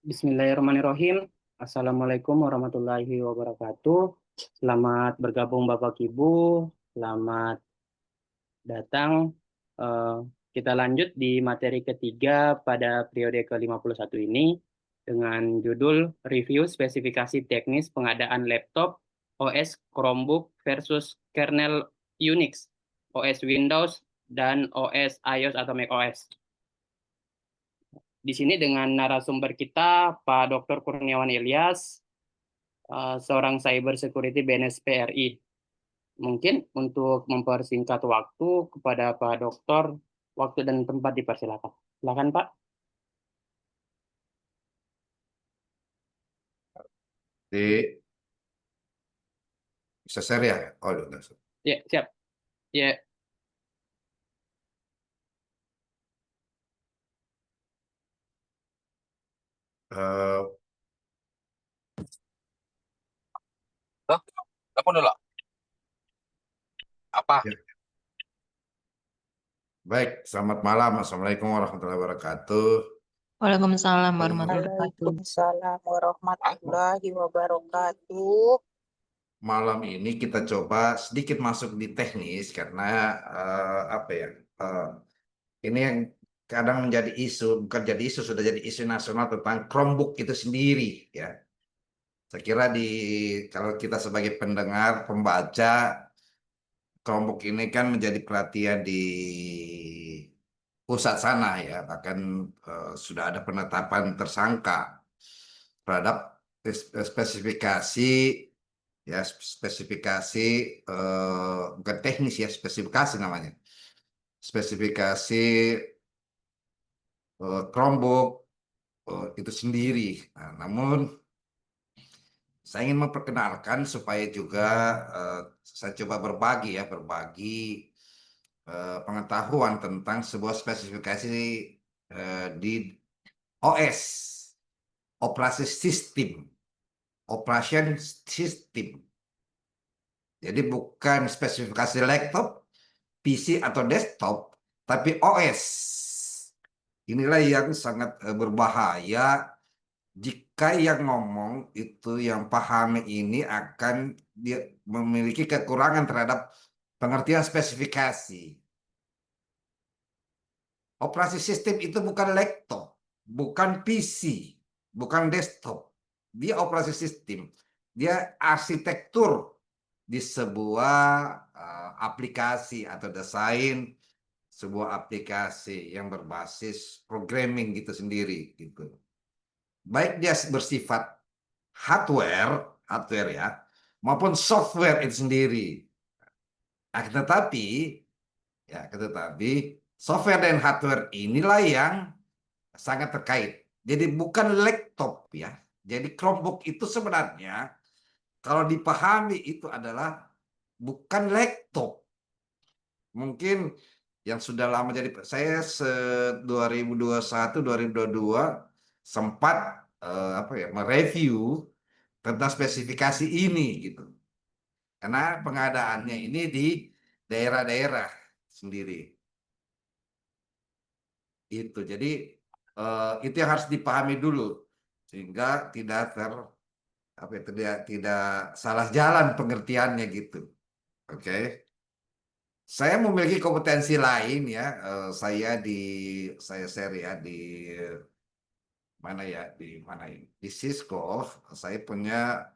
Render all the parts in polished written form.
Bismillahirrahmanirrahim. Assalamualaikum warahmatullahi wabarakatuh. Selamat bergabung Bapak Ibu. Selamat datang. Eh, kita lanjut di materi ketiga pada periode ke-51 ini dengan judul Review Spesifikasi Teknis Pengadaan Laptop OS Chromebook versus kernel Unix, OS Windows, dan OS iOS atau macOS. Di sini dengan narasumber kita Pak Dr. Kurniawan Ilyas, seorang cyber security BNS PRI. Mungkin untuk mempersingkat waktu kepada Pak Dokter, waktu dan tempat dipersilakan. Silakan Pak. Bisa share ya? Oh, udah. Ya, siap. Ya, Apa dulu? Apa? Ya. Baik, selamat malam. Assalamualaikum warahmatullahi wabarakatuh. Waalaikumsalam warahmatullahi wabarakatuh. Waalaikumsalam warahmatullahi wabarakatuh. Malam ini kita coba sedikit masuk di teknis karena ini yang kadang menjadi isu, bukan jadi isu, sudah jadi isu nasional tentang Chromebook itu sendiri ya. Saya kira kalau kita sebagai pendengar, pembaca, Chromebook ini kan menjadi perhatian di pusat sana ya, bahkan sudah ada penetapan tersangka terhadap spesifikasi ya, spesifikasi bukan teknis ya, spesifikasi namanya, spesifikasi Chromebook itu sendiri. Nah, namun saya ingin memperkenalkan supaya juga saya coba berbagi pengetahuan tentang sebuah spesifikasi di OS, operasi sistem, operation system. Jadi bukan spesifikasi laptop, PC atau desktop, tapi OS. Inilah yang sangat berbahaya jika yang ngomong itu, yang pahami ini akan dia memiliki kekurangan terhadap pengertian spesifikasi. Operasi sistem itu bukan laptop, bukan PC, bukan desktop. Dia operasi sistem. Dia arsitektur di sebuah aplikasi atau desain sebuah aplikasi yang berbasis programming gitu sendiri gitu. Baik dia bersifat hardware ya, maupun software itu sendiri. Nah, tetapi software dan hardware inilah yang sangat terkait. Jadi bukan laptop ya. Jadi Chromebook itu sebenarnya kalau dipahami itu adalah bukan laptop. Mungkin yang sudah lama jadi, saya 2021 2022 sempat mereview tentang spesifikasi ini gitu. Karena pengadaannya ini di daerah-daerah sendiri. Itu. Jadi itu yang harus dipahami dulu sehingga tidak tidak salah jalan pengertiannya gitu. Oke. Saya memiliki kompetensi lain ya. Saya share ya di di Cisco. Saya punya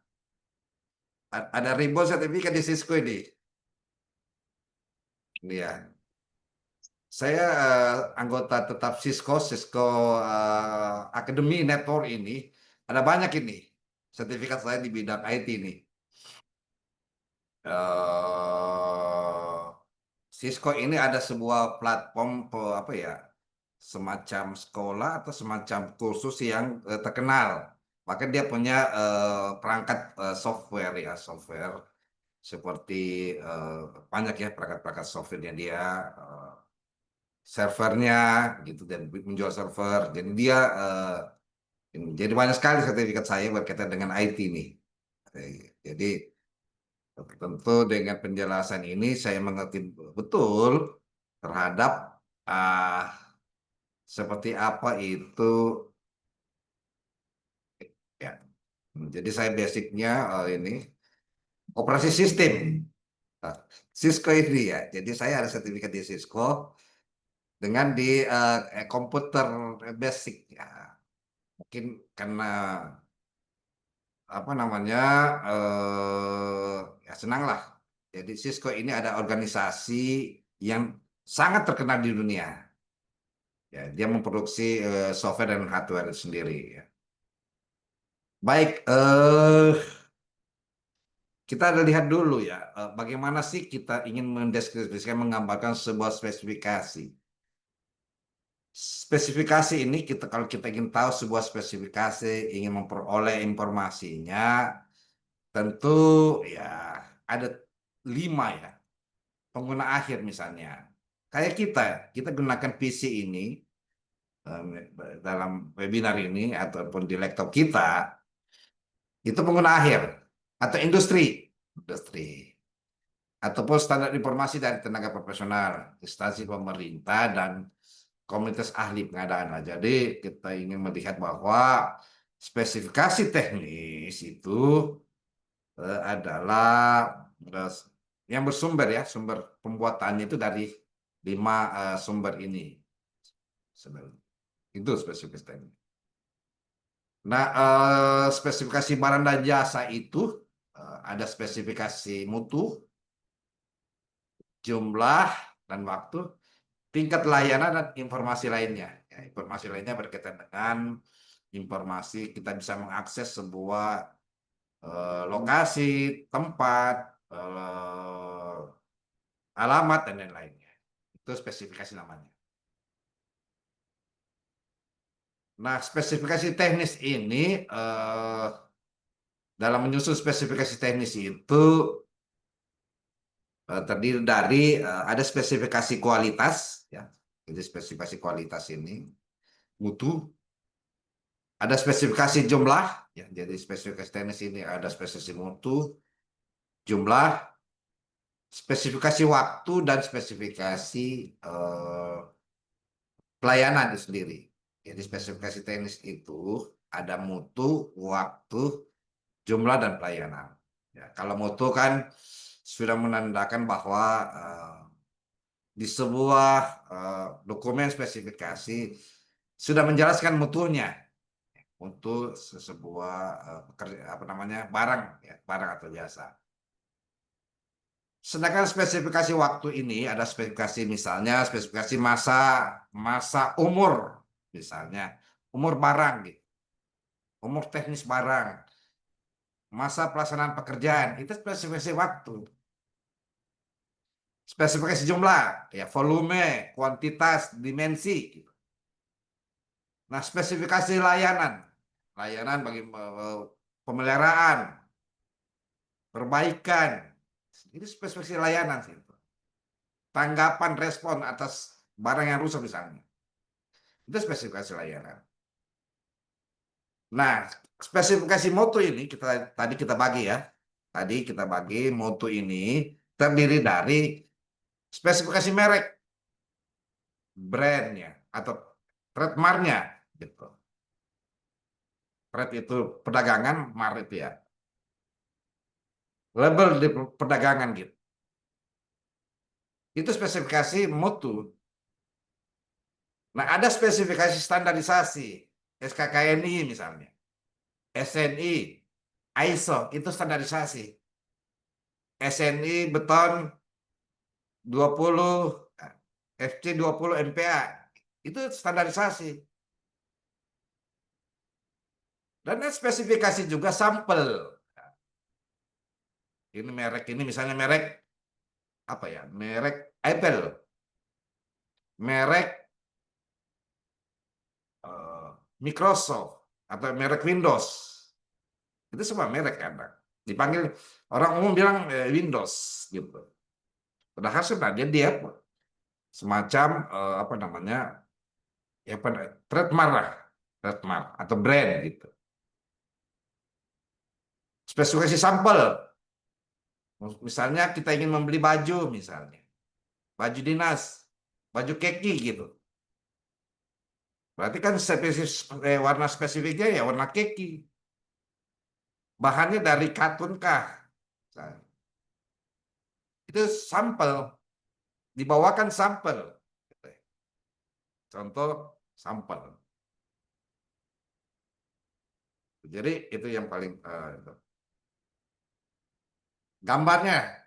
ada ribbon sertifikat di Cisco ini. Ini ya. Saya anggota tetap Cisco Academy Network ini. Ada banyak ini sertifikat saya di bidang IT ini. Cisco ini ada sebuah platform semacam sekolah atau semacam kursus yang terkenal. Maka dia punya perangkat software seperti banyak ya perangkat-perangkat softwarenya dia, servernya gitu, dan menjual server. Jadi dia jadi banyak sekali sertifikat saya berkaitan dengan IT nih. Jadi tentu dengan penjelasan ini saya mengerti betul terhadap seperti apa itu ya. Jadi saya basicnya ini operasi sistem. Nah, Cisco ini ya. Jadi saya ada sertifikat di Cisco dengan di komputer basic ya. Mungkin karena apa namanya ya senang lah. Jadi Cisco ini ada organisasi yang sangat terkenal di dunia. Ya, dia memproduksi software dan hardware itu sendiri. Ya. Baik, kita lihat dulu ya, bagaimana sih kita ingin mendeskripsikan, menggambarkan sebuah spesifikasi. Spesifikasi ini kalau kita ingin tahu sebuah spesifikasi, ingin memperoleh informasinya, tentu ya ada 5 ya pengguna akhir misalnya. Kayak kita gunakan PC ini dalam webinar ini ataupun di laptop kita, itu pengguna akhir atau industri ataupun standar informasi dari tenaga profesional, instansi pemerintah dan komunitas ahli pengadaan. Nah, jadi kita ingin melihat bahwa spesifikasi teknis itu adalah yang bersumber ya, sumber pembuatannya itu dari 5 sumber ini. Itu spesifikasi teknis. Nah, spesifikasi barang dan jasa itu ada spesifikasi mutu, jumlah dan waktu, tingkat layanan dan informasi lainnya. Ya, informasi lainnya berkaitan dengan informasi kita bisa mengakses sebuah lokasi, tempat, alamat dan lain-lainnya. Itu spesifikasi namanya. Nah, spesifikasi teknis ini dalam menyusun spesifikasi teknis itu terdiri dari ada spesifikasi kualitas ya. Jadi spesifikasi kualitas ini mutu, ada spesifikasi jumlah ya. Jadi spesifikasi teknis ini ada spesifikasi mutu, jumlah, spesifikasi waktu dan spesifikasi pelayanan itu sendiri. Jadi spesifikasi teknis itu ada mutu, waktu, jumlah dan pelayanan. Ya, kalau mutu kan sudah menandakan bahwa di sebuah dokumen spesifikasi sudah menjelaskan mutunya untuk sebuah barang ya, barang atau jasa. Sedangkan spesifikasi waktu ini ada spesifikasi misalnya spesifikasi masa umur misalnya umur barang gitu, umur teknis barang, masa pelaksanaan pekerjaan itu spesifikasi waktu. Spesifikasi jumlah ya volume, kuantitas, dimensi gitu. Nah, spesifikasi layanan bagi pemeliharaan, perbaikan, itu spesifikasi layanan sih. Tanggapan respon atas barang yang rusak misalnya, itu spesifikasi layanan. Nah, spesifikasi mutu ini tadi kita bagi ya, mutu ini terdiri dari spesifikasi merek, brandnya atau trademarknya gitu. Trade itu perdagangan, mark itu ya. Label di perdagangan gitu. Itu spesifikasi mutu. Nah, ada spesifikasi standarisasi, SKKNI misalnya, SNI, ISO, itu standarisasi. SNI beton 20, FC 20 MPa, itu standarisasi. Dan spesifikasi juga sampel. Ini merek ini misalnya merek apa ya? Merek Apple. Merek Microsoft atau merek Windows. Itu semua merek kan. Dipanggil orang umum bilang Windows gitu. Padahal sebenarnya dia semacam apa namanya? Ya trademark atau brand gitu. Spesifikasi sampel. Misalnya kita ingin membeli baju misalnya. Baju dinas, baju keki gitu. Berarti kan warna spesifiknya ya warna keki. Bahannya dari katun kah? Nah, itu sampel, dibawakan sampel. Contoh sampel. Jadi itu yang paling itu. Gambarnya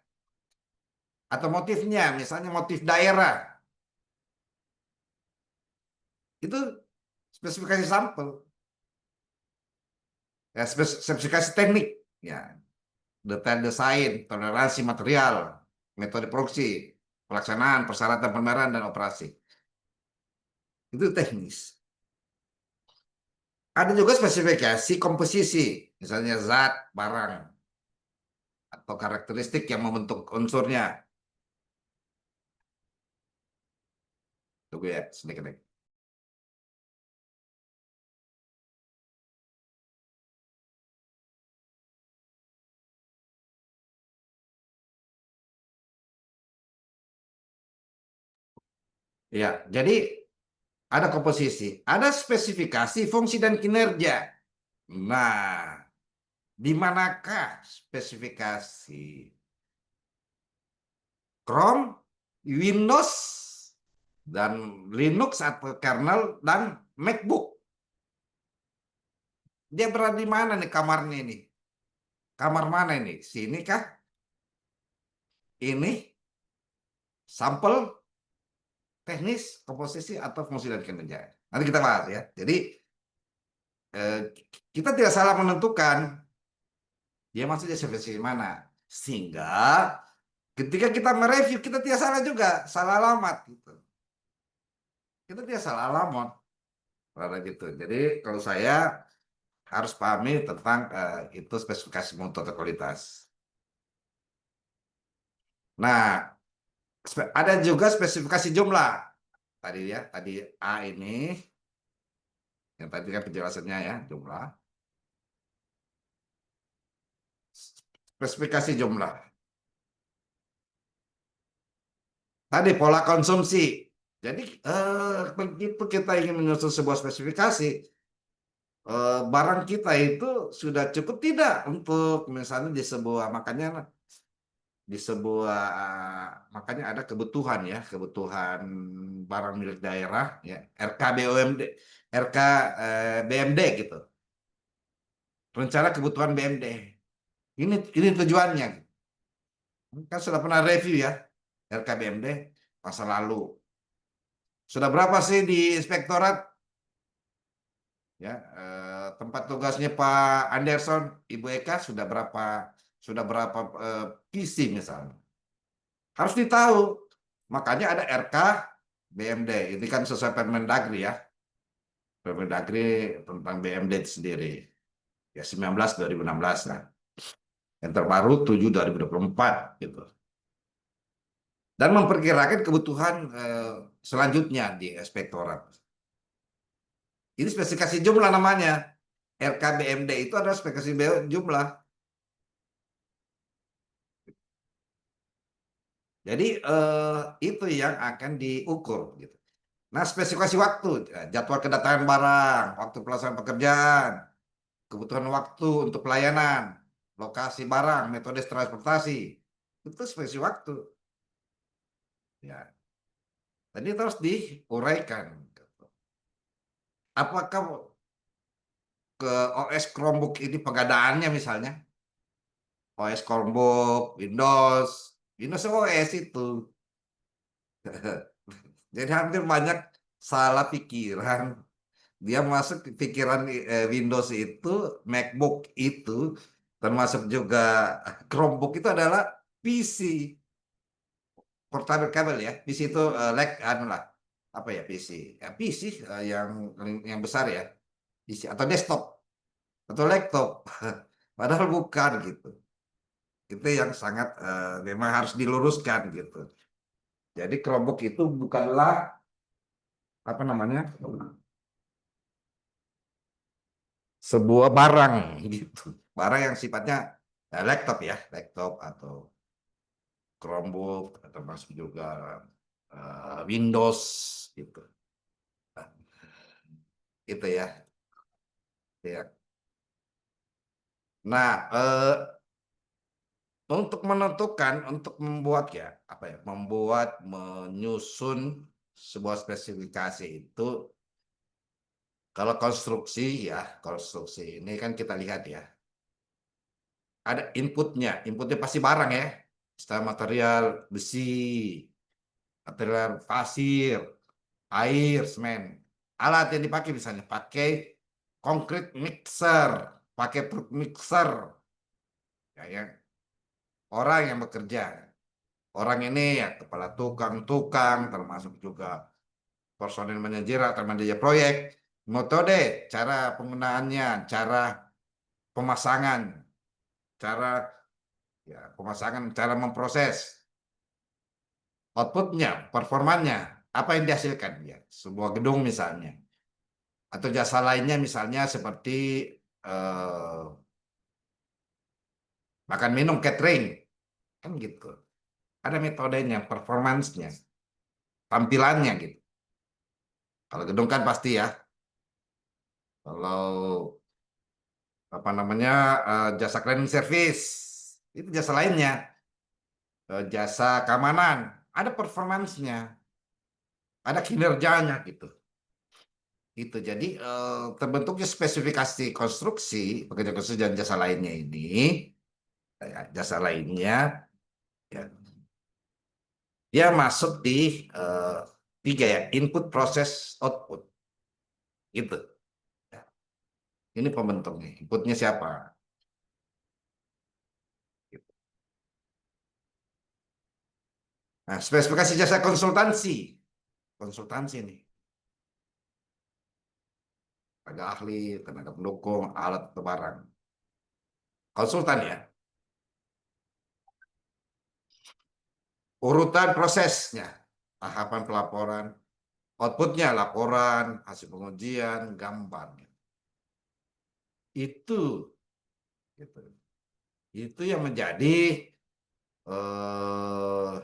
atau motifnya, misalnya motif daerah, itu spesifikasi sampel, ya, spesifikasi teknik, ya, detail desain, toleransi material, metode produksi, pelaksanaan, persyaratan pembayaran dan operasi. Itu teknis. Ada juga spesifikasi komposisi, misalnya zat, barang, atau karakteristik yang membentuk unsurnya. Tunggu ya, sedikit lagi. Ya, jadi ada komposisi, ada spesifikasi fungsi dan kinerja. Nah, di manakah spesifikasi Chrome, Windows, dan Linux atau kernel, dan MacBook? Dia berada di mana nih kamarnya ini? Kamar mana ini? Sini kah? Ini sampel teknis, komposisi, atau fungsi dan kinerja. Nanti kita bahas ya. Jadi kita tidak salah menentukan dia maksudnya spesifikasi mana. Sehingga ketika kita mereview, kita tidak salah juga, salah alamat gitu. Kita tidak salah alamat. Karena gitu. Jadi kalau saya harus pahami tentang itu spesifikasi mutu atau kualitas. Nah, ada juga spesifikasi jumlah. Tadi ya, tadi A ini, yang tadi kan penjelasannya ya, jumlah. Spesifikasi jumlah. Tadi pola konsumsi. Jadi begitu kita ingin menyusun sebuah spesifikasi, barang kita itu sudah cukup tidak untuk misalnya di sebuah, makanya ada kebutuhan ya, kebutuhan barang milik daerah ya, RKBMD gitu, rencana kebutuhan BMD. Ini tujuannya, kan sudah pernah review ya RKBMD masa lalu. Sudah berapa sih di inspektorat ya, tempat tugasnya Pak Anderson, Ibu Eka, sudah berapa PC misalnya, harus ditahu. Makanya ada RK BMD, ini kan sesuai Permendagri ya, Permendagri tentang BMD itu sendiri ya, 19/2016 kan, yang terbaru 7/2024 gitu, dan memperkirakan kebutuhan selanjutnya di inspektorat. Ini spesifikasi jumlah namanya. RKBMD itu adalah spesifikasi jumlah. Jadi itu yang akan diukur gitu. Nah, spesifikasi waktu, jadwal kedatangan barang, waktu pelaksanaan pekerjaan, kebutuhan waktu untuk pelayanan, lokasi barang, metode transportasi, itu spesifikasi waktu. Ya, tadi terus diuraikan. Apakah ke OS Chromebook ini pengadaannya misalnya, OS Chromebook, Windows OS itu. Jadi hampir banyak salah pikiran. Dia masuk pikiran Windows itu, MacBook itu, termasuk juga Chromebook itu adalah PC, portable kabel ya. PC itu apa ya PC? Ya, PC yang besar ya, PC atau desktop atau laptop. Padahal bukan gitu. Itu yang sangat memang harus diluruskan gitu. Jadi Chromebook itu bukanlah apa namanya, sebuah barang gitu, barang yang sifatnya laptop atau Chromebook, termasuk juga Windows gitu. itu ya. Ya. Nah, untuk menentukan, untuk membuat ya, apa ya, menyusun sebuah spesifikasi itu, kalau konstruksi ya, konstruksi ini kan kita lihat ya, ada inputnya pasti barang ya, misalnya material besi, material pasir, air, semen. Alat yang dipakai misalnya pakai concrete mixer, pakai fruit mixer, ya. Orang yang bekerja, orang ini ya kepala tukang, termasuk juga personil manajer atau manajer proyek, metode, cara penggunaannya, cara pemasangan, cara cara memproses, outputnya, performanya, apa yang dihasilkan ya, sebuah gedung misalnya, atau jasa lainnya misalnya seperti eh, makan minum catering, kan gitu. Ada metodenya, performansnya, tampilannya gitu. Kalau gedung kan pasti ya. Kalau apa namanya jasa cleaning service itu jasa lainnya. Jasa keamanan ada performansnya, ada kinerjanya gitu. Itu jadi terbentuknya spesifikasi konstruksi pekerja konstruksi dan jasa lainnya ini, jasa lainnya ya, dia masuk di tiga ya, input, proses, output gitu. Ini pembentuknya, inputnya siapa? Nah, spesifikasi jasa konsultansi, konsultansi nih, tenaga ahli, tenaga pendukung, alat atau barang. Konsultan ya. Urutan prosesnya, tahapan pelaporan, outputnya laporan, hasil pengujian, gambar. Itu, gitu. Itu yang menjadi eh,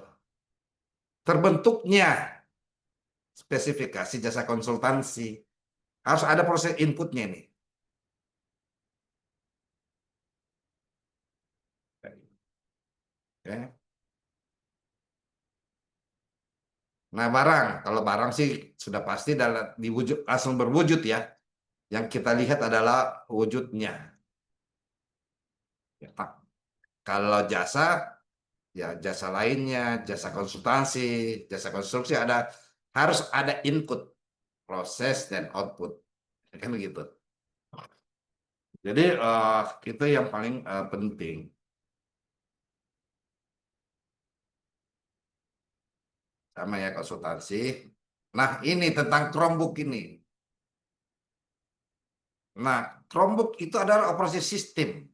terbentuknya spesifikasi jasa konsultansi. Harus ada proses inputnya nih. Ya. Nah, kalau barang sih sudah pasti diwujud langsung berwujud ya. Yang kita lihat adalah wujudnya. Ya, Pak. Kalau jasa, ya jasa lainnya, jasa konsultansi, jasa konstruksi harus ada input, proses dan output, kan gitu. Jadi itu yang paling penting. Sama ya konsultansi. Nah, ini tentang Chromebook ini. Nah, Chromebook itu adalah operasi sistem.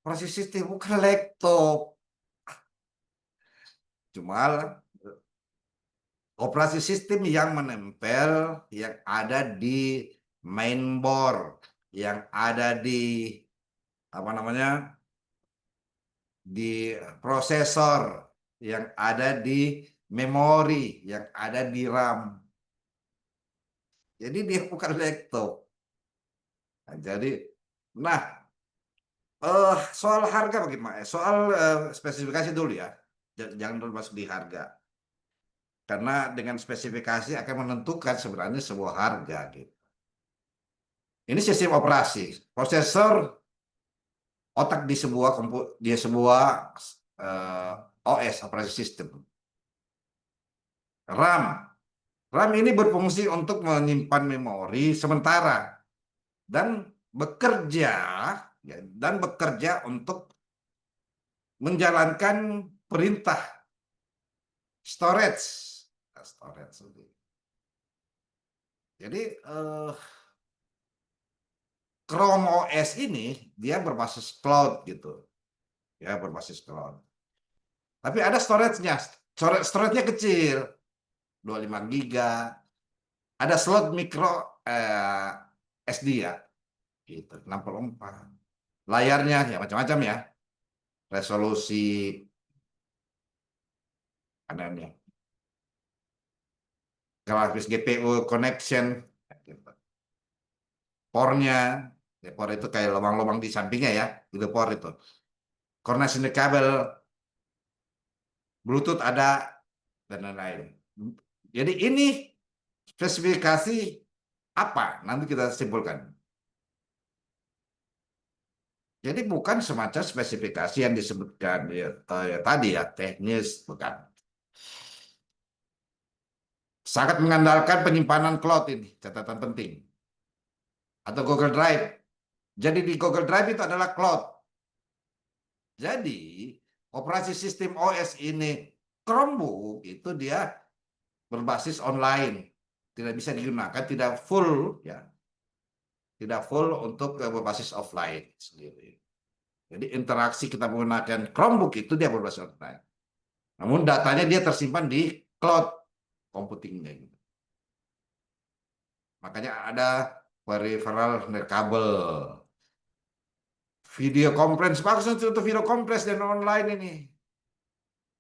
Operasi sistem bukan laptop. Cuma operasi sistem yang menempel, yang ada di mainboard, yang ada di apa namanya, di prosesor, yang ada di memori, yang ada di RAM. Jadi dia bukan laptop. Nah, nah soal harga bagaimana? Soal spesifikasi dulu ya, jangan dulu masuk di harga. Karena dengan spesifikasi akan menentukan sebenarnya sebuah harga gitu. Ini sistem operasi, prosesor, otak di sebuah OS, operasi sistem. RAM, RAM ini berfungsi untuk menyimpan memori sementara dan bekerja untuk menjalankan perintah storage. Jadi Chrome OS ini dia berbasis cloud gitu. Ya, berbasis cloud. Tapi ada storage-nya. Storage-nya kecil. 25 giga. Ada slot micro SD ya. Gitu, 64. Layarnya ya macam-macam ya. Resolusi anehnya. grafis GPU connection, gitu. Pornya, ya, por itu kayak lubang-lubang di sampingnya ya, itu por itu. Coordination kabel, Bluetooth ada, dan lain-lain. Jadi ini spesifikasi apa? Nanti kita simpulkan. Jadi bukan semacam spesifikasi yang disebutkan ya, tadi ya, teknis, bukan. Sangat mengandalkan penyimpanan cloud ini, catatan penting. Atau Google Drive. Jadi di Google Drive itu adalah cloud. Jadi operasi sistem OS ini Chromebook itu dia berbasis online. Tidak bisa digunakan, tidak full ya. Tidak full untuk berbasis offline sendiri. Jadi interaksi kita menggunakan Chromebook itu dia berbasis online. Namun datanya dia tersimpan di cloud computingnya. Makanya ada peripheral nirkabel. Video conference, maksudnya untuk video conference dan online ini.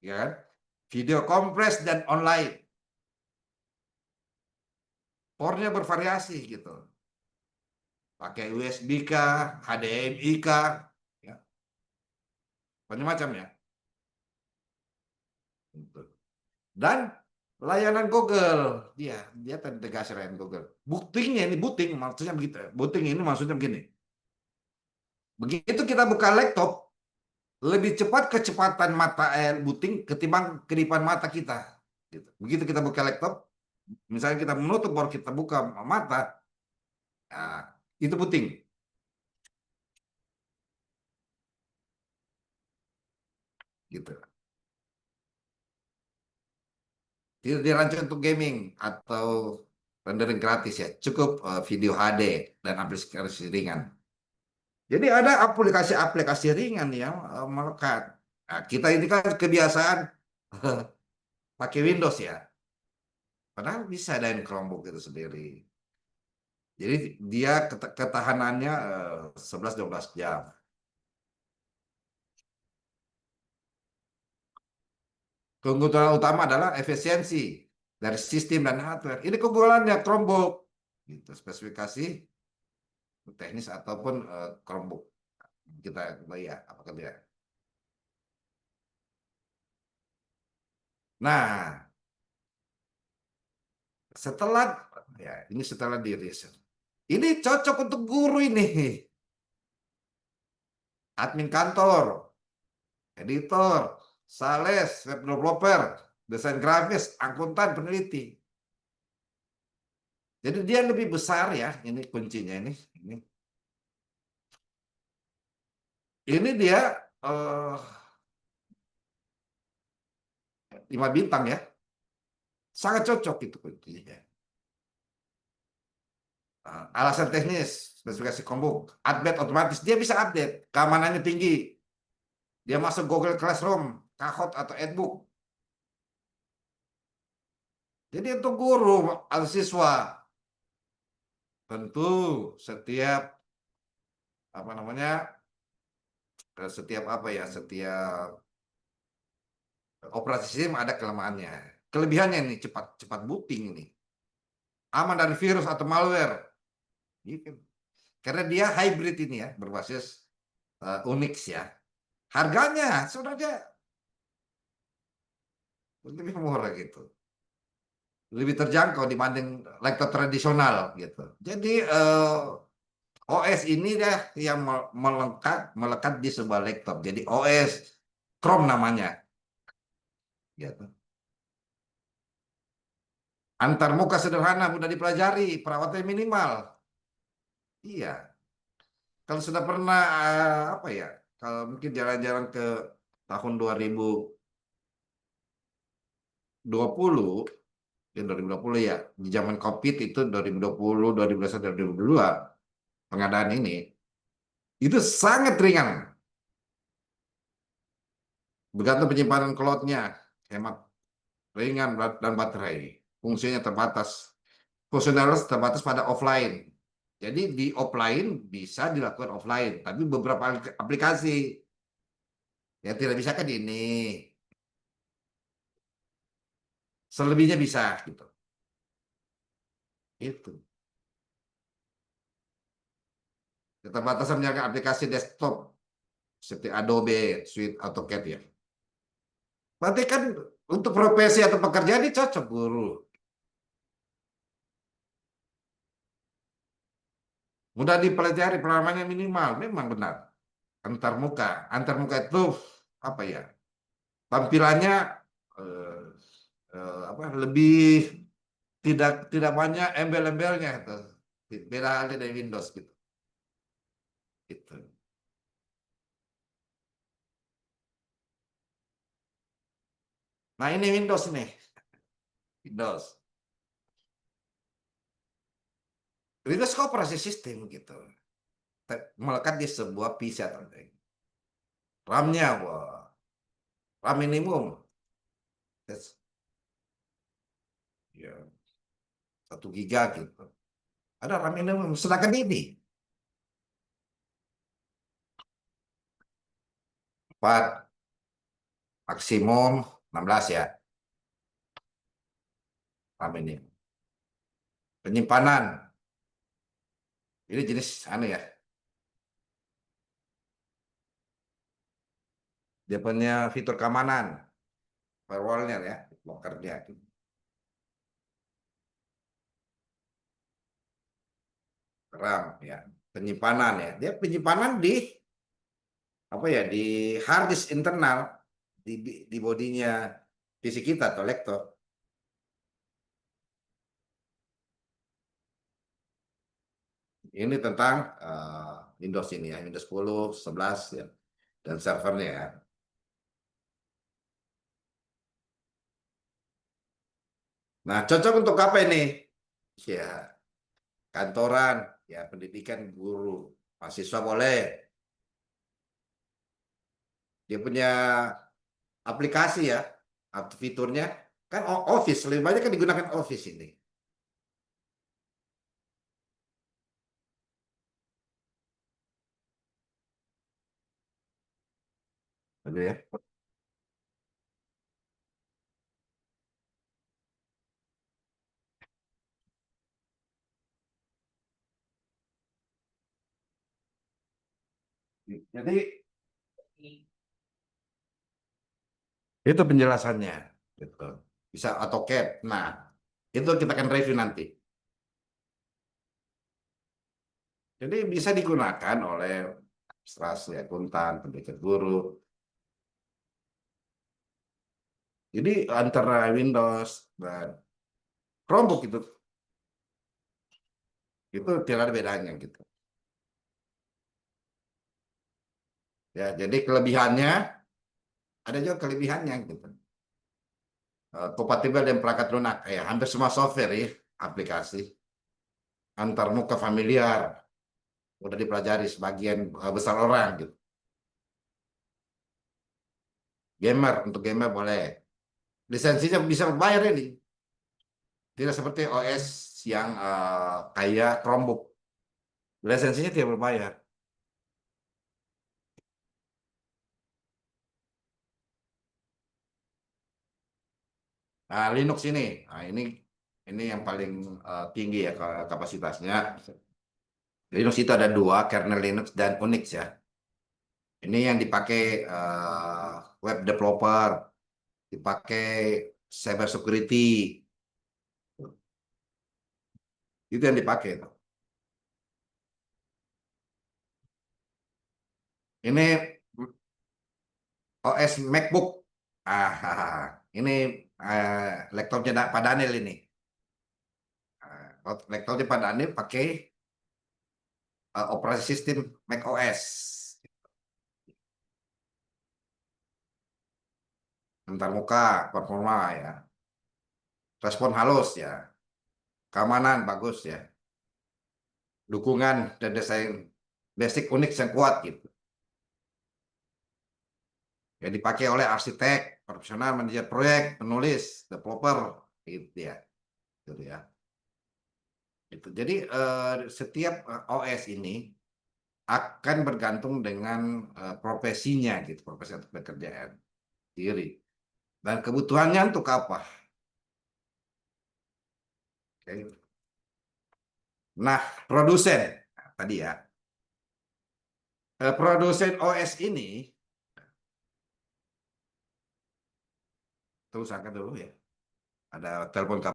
Ya kan? Video conference dan online. Portnya bervariasi gitu. Pakai USB kah, HDMI kah, ya. Macam-macam ya. Dan layanan Google, dia terintegrasi dengan Google. Bootingnya ini maksudnya begitu. Booting ini maksudnya begini. Begitu kita buka laptop, lebih cepat kecepatan booting ketimbang kedipan mata kita. Gitu. Begitu kita buka laptop, misalnya kita menutup baru kita buka mata, nah, itu booting. Gitu. Tidak dirancang untuk gaming atau rendering gratis ya, cukup video HD dan aplikasi ringan. Jadi ada aplikasi-aplikasi ringan yang melekat. Nah, kita ini kan kebiasaan pakai Windows ya. Padahal bisa dengan Chromebook itu sendiri. Jadi dia ketahanannya 11-12 jam. Keunggulan utama adalah efisiensi dari sistem dan hardware. Ini keunggulannya Chromebook. Gitu, spesifikasi teknis ataupun Chromebook. Kita lihat apakah dia. Nah, setelah di riset. Ini cocok untuk guru ini. Admin kantor, editor, sales, web developer, desain grafis, akuntan, peneliti. Jadi dia lebih besar ya, ini kuncinya ini. Ini dia 5 bintang ya. Sangat cocok itu kuncinya. Alasan teknis, spesifikasi Chromebook, update otomatis, dia bisa update, keamanannya tinggi. Dia masuk Google Classroom, Kahoot atau Edbook. Jadi untuk guru atau siswa, tentu setiap operasi sistem ada kelemahannya. Kelebihannya ini cepat booting ini. Aman dari virus atau malware. Karena dia hybrid ini ya, berbasis Unix ya. Harganya sebenarnya lebih murah gitu. Lebih terjangkau dibanding laptop tradisional gitu. Jadi OS ini dia yang melekat di sebuah laptop. Jadi OS Chrome namanya. Gitu. Antar muka sederhana, mudah dipelajari, perawatan minimal. Iya. Kalau sudah pernah kalau mungkin jalan-jalan ke tahun 2020 ya, di zaman COVID itu 2020, 2021, 2022 pengadaan ini itu sangat ringan. Bergantung penyimpanan cloud-nya, hemat ringan dan baterai. Fungsinya terbatas. Fungsionalitas terbatas pada offline. Jadi di offline bisa dilakukan offline, tapi beberapa aplikasi yang tidak bisa kan ini. Selebihnya bisa gitu. Itu. Keterbatasan menjalankan aplikasi desktop seperti Adobe, Suite, AutoCAD ya. Berarti kan untuk profesi atau pekerjaan ini cocok guru. Mudah dipelajari, pengalamannya minimal, memang benar. Antar muka itu apa ya? Tampilannya eh, lebih tidak banyak embel-embelnya itu. Beda halnya dari Windows gitu. Gitu. Nah, ini Windows nih. Windows. Windows ke operasi sistem gitu. Melekat di sebuah PC atau RAM-nya, wah, RAM minimum. Ya, 1 giga gitu. Ada RAM minimum. Sedangkan ini 4, maksimum 16 ya. RAM ini. Penyimpanan. Ini jenis aneh ya. Dia punya fitur keamanan. Firewall-nya ya, lockernya. RAM ya. Penyimpanan ya. Dia penyimpanan di apa ya, di hard disk internal di bodinya PC kita atau laptop. Ini tentang Windows ini ya, Windows 10, 11 ya, dan servernya ya. Nah, cocok untuk apa ini? Ya, kantoran, ya pendidikan guru, mahasiswa boleh. Dia punya aplikasi ya, atau fiturnya kan Office, lebih banyak kan digunakan Office ini. Aduh ya. Jadi itu penjelasannya, gitu. Bisa AutoCAD. Nah, itu kita akan review nanti. Jadi bisa digunakan oleh administrasi, akuntan, pendidikan guru. Jadi antara Windows dan Chromebook itu tidak ada bedanya gitu. Ya, jadi kelebihannya ada juga kelebihannya gitu. Kompatibel dengan perangkat lunak, ya hampir semua software ya, aplikasi antar muka familiar, udah dipelajari sebagian besar orang gitu. Untuk gamer boleh. Lisensinya bisa berbayar ini. Tidak seperti OS yang kayak Chromebook. Lisensinya tidak berbayar. Nah, Linux ini yang paling tinggi ya kapasitasnya. Linux itu ada 2, kernel Linux dan Unix ya. Ini yang dipakai web developer, dipakai cyber security, itu yang dipakai. Ini OS MacBook. Ini laptopnya Pak Daniel ini. Laptopnya Pak Daniel pakai operasi sistem macOS. Antar muka, performa ya. Respon halus ya. Keamanan bagus ya. Dukungan dan desain basic Unix yang kuat gitu. Ya dipakai oleh arsitek, profesional, manajer proyek, penulis, developer, gitu ya. Gitu ya. Gitu. Jadi setiap OS ini akan bergantung dengan profesinya gitu, profesi atau pekerjaan diri. Dan kebutuhannya untuk apa? Oke. Nah, produsen tadi ya, produsen OS ini, terus angkat dulu ya. Ada telepon.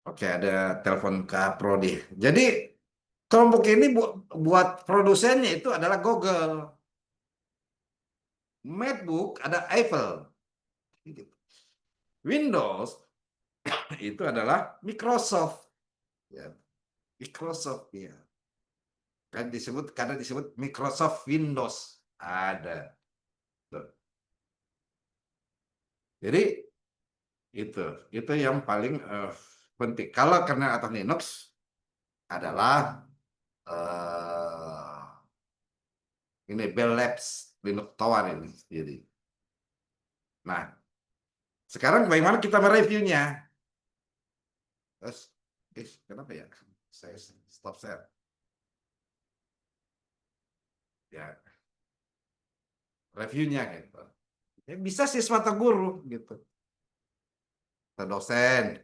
Oke, ada telepon ke Prodi. Jadi Chromebook ini buat produsennya itu adalah Google. MacBook ada Apple. Windows itu adalah Microsoft. Ya, Microsoft ya. Karena disebut Microsoft Windows ada. Tuh. Jadi itu yang paling penting. Kalau kernel atas Linux adalah ini Bell Labs Linux Tower ini sendiri. Nah, sekarang bagaimana kita mereviewnya? Kenapa ya? Saya stop share. Ya, reviewnya gitu. Ya, bisa siswa atau guru gitu. Atau dosen.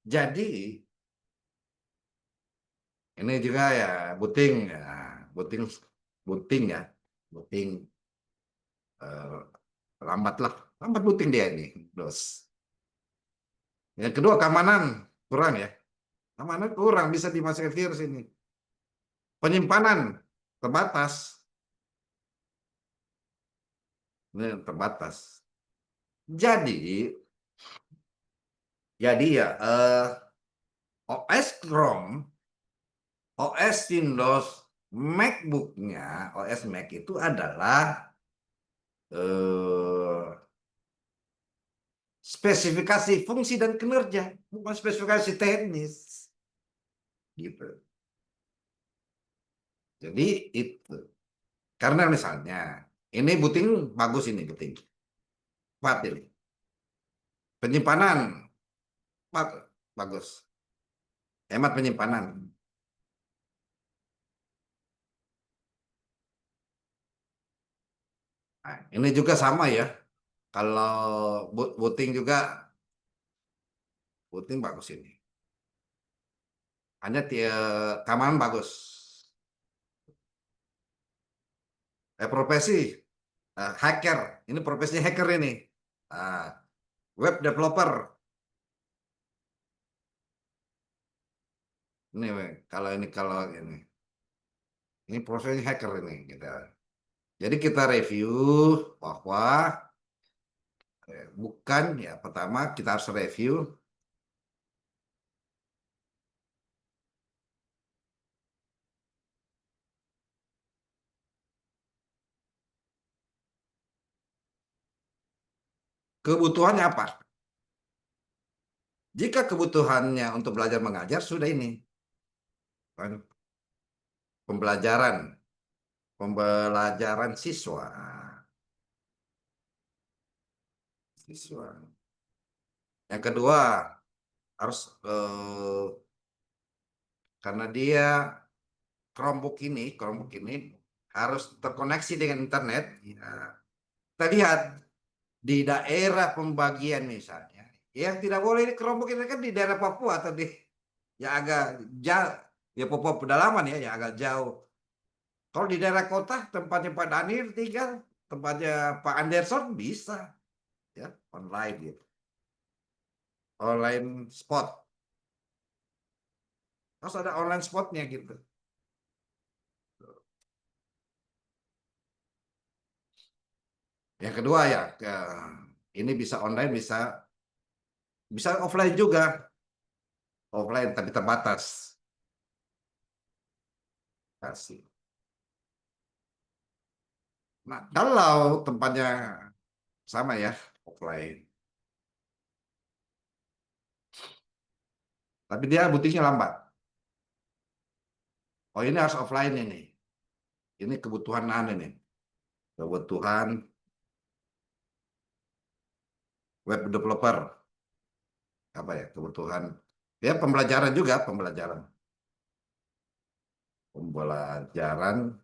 Jadi ini juga ya buting ya, buting lambat buting dia ini, dos. Yang kedua keamanan kurang ya, keamanan kurang bisa dimasukkan virus ini. Penyimpanan terbatas, ini terbatas. Jadi ya OS Chrome, OS Windows, MacBook-nya, OS Mac itu adalah spesifikasi fungsi dan kinerja, bukan spesifikasi teknis. Gitu. Jadi itu. Karena misalnya, ini buting bagus ini buting. Fatil. Penyimpanan bagus. Hemat penyimpanan. Nah, ini juga sama ya. Kalau buting juga buting bagus ini. Hanya keamanan bagus. Profesi hacker. Ini profesi hacker ini. Web developer. Ini kalau ini profesi hacker ini kita. Jadi kita review bahwa bukan ya, pertama kita harus review kebutuhannya apa. Jika kebutuhannya untuk belajar mengajar sudah ini pembelajaran siswa. Yang kedua harus karena dia Chromebook ini harus terkoneksi dengan internet. Ya. Kita lihat di daerah pembagian misalnya, yang tidak boleh ini Chromebook ini kan di daerah Papua atau di ya agak jauh, ya Papua pedalaman ya, yang agak jauh. Kalau di daerah kota tempatnya Pak Danir tinggal, tempatnya Pak Anderson bisa ya online gitu. Online spot. Harus ada online spotnya gitu. Yang kedua ya, ini bisa online, bisa offline juga, offline tapi terbatas. Kasih. Nah, kalau tempatnya sama ya, offline, tapi dia butiknya lambat. Oh, ini harus offline ini. Ini kebutuhan ini. Kebutuhan web developer. Apa ya? Kebutuhan. Ya, pembelajaran juga, pembelajaran. Pembelajaran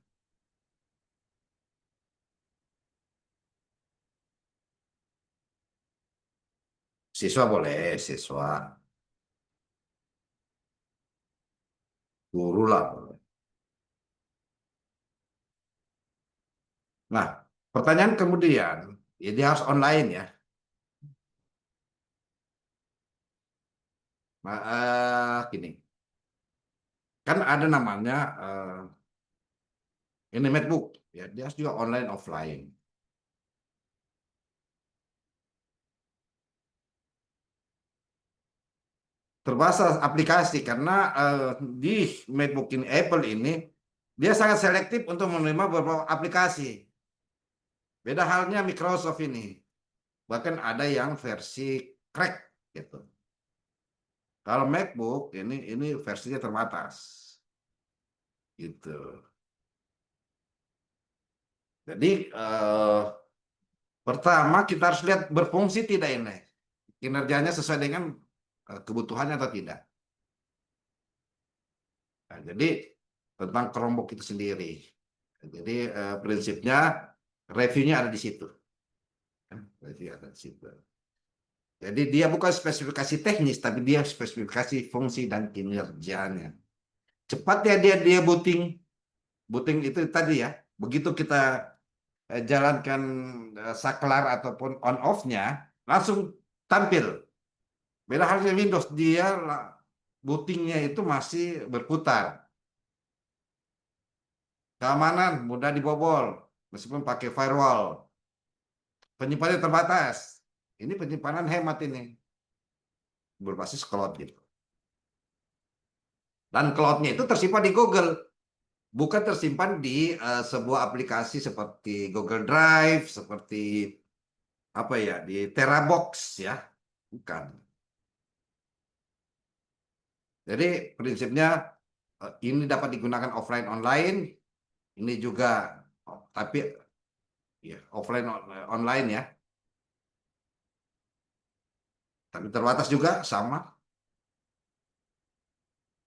siswa boleh, siswa. Guru lah. Nah, pertanyaan kemudian, ya dia harus online ya. Nah, gini, kan ada namanya ini MacBook, ya dia harus juga online offline. Terbatas aplikasi karena di MacBook ini Apple ini dia sangat selektif untuk menerima beberapa aplikasi. Beda halnya Microsoft ini, bahkan ada yang versi crack gitu. Kalau MacBook ini versinya terbatas, gitu. Jadi pertama kita harus lihat berfungsi tidak ini, kinerjanya sesuai dengan kebutuhannya atau tidak. Nah, jadi tentang Chromebook itu sendiri. Jadi prinsipnya reviewnya ada di situ. Review ada di situ. Jadi dia bukan spesifikasi teknis, tapi dia spesifikasi fungsi dan kinerjanya. Cepat ya dia booting itu tadi ya. Begitu kita jalankan saklar ataupun on off-nya, langsung tampil. Beda halnya Windows, dia bootingnya itu masih berputar. Keamanan mudah dibobol, meskipun pakai firewall. Penyimpanan terbatas. Ini penyimpanan hemat ini. Berbasis cloud gitu. Dan cloud-nya itu tersimpan di Google. Bukan tersimpan di sebuah aplikasi seperti Google Drive, seperti apa ya, di Terabox ya. Bukan. Jadi prinsipnya ini dapat digunakan offline online, ini juga tapi ya offline online ya. Tapi terbatas juga sama.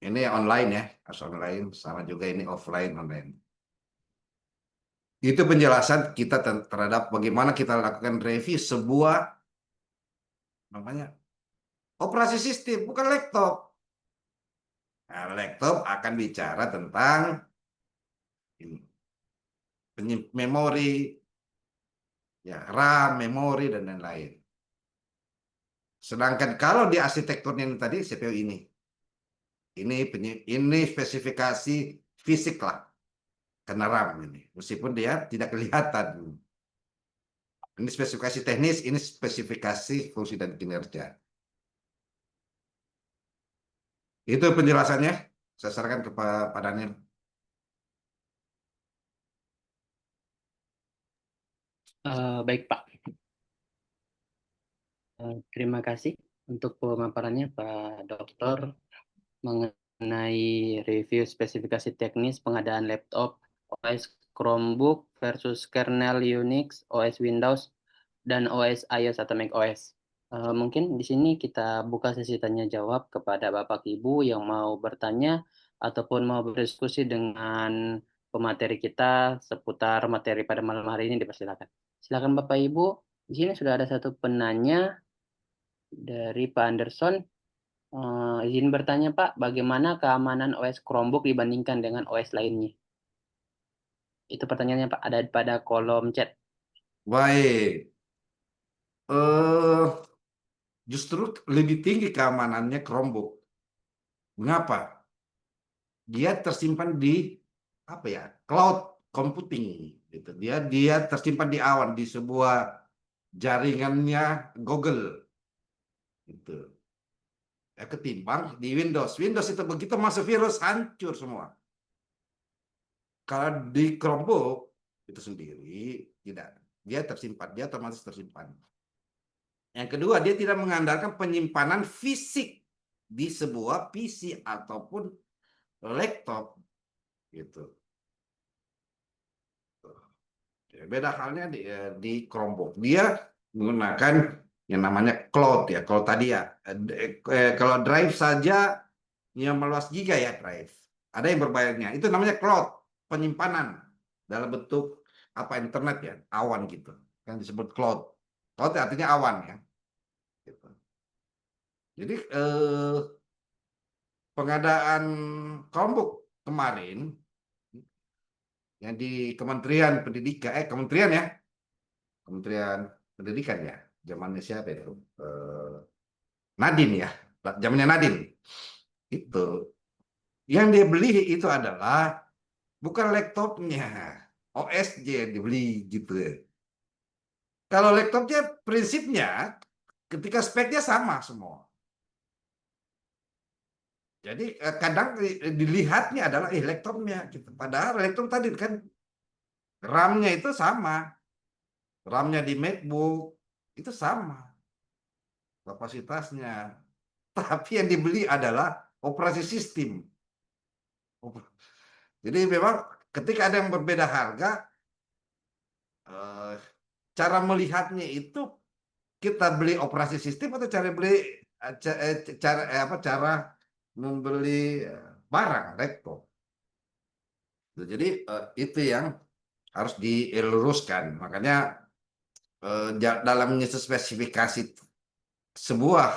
Ini online ya, harus online, sama juga ini offline online. Itu penjelasan kita terhadap bagaimana kita lakukan review sebuah namanya operasi sistem, bukan laptop. Nah, laptop akan bicara tentang memori, ya, RAM, memori, dan lain-lain. Sedangkan kalau di arsitekturnya ini tadi CPU ini spesifikasi fisik lah, karena RAM ini, meskipun dia tidak kelihatan. Ini spesifikasi teknis, ini spesifikasi fungsi dan kinerja. Itu penjelasannya. Saya sarankan kepada Pak Daniel. Baik Pak, terima kasih untuk pemaparannya Pak Dokter mengenai review spesifikasi teknis pengadaan laptop OS Chromebook versus kernel Unix, OS Windows, dan OS iOS atau macOS. Mungkin di sini kita buka sesi tanya jawab kepada Bapak Ibu yang mau bertanya ataupun mau berdiskusi dengan pemateri kita seputar materi pada malam hari ini, dipersilakan. Silakan Bapak Ibu. Di sini sudah ada satu penanya dari Pak Anderson. Izin bertanya Pak, bagaimana keamanan OS Chromebook dibandingkan dengan OS lainnya? Itu pertanyaannya Pak, ada pada kolom chat. Baik. Justru lebih tinggi keamanannya Chromebook. Mengapa? Dia tersimpan di apa ya, cloud computing. Gitu. Dia tersimpan di awan di sebuah jaringannya Google. Gitu. Ya, ketimbang di Windows. Windows itu begitu masuk virus hancur semua. Kalau di Chromebook itu sendiri tidak, dia tersimpan, dia otomatis tersimpan. Yang kedua, dia tidak mengandalkan penyimpanan fisik di sebuah PC ataupun laptop, gitu. Beda halnya di Chromebook. Dia menggunakan yang namanya cloud ya. Kalau tadi ya, kalau drive saja yang meluas giga ya drive. Ada yang berbayarnya. Itu namanya cloud, penyimpanan dalam bentuk apa internet ya, awan gitu. Yang disebut cloud. Cloud artinya awan ya. Gitu. Jadi pengadaan Chromebook kemarin yang di Kementerian Pendidikan, Kementerian ya, Kementerian Pendidikan ya, zamannya siapa itu? Nadiem ya, zamannya Nadiem. Itu yang dia beli itu adalah bukan laptopnya, OS-nya yang dibeli gitu. Kalau laptopnya prinsipnya ketika speknya sama semua. Jadi kadang dilihatnya adalah laptopnya gitu. Padahal laptop tadi kan RAM-nya itu sama. RAM-nya di MacBook itu sama kapasitasnya. Tapi yang dibeli adalah operasi sistem. Jadi memang ketika ada yang berbeda harga, cara melihatnya itu kita beli operasi sistem atau cara beli cara membeli barang laptop. Jadi itu yang harus diluruskan. Makanya dalam spesifikasi sebuah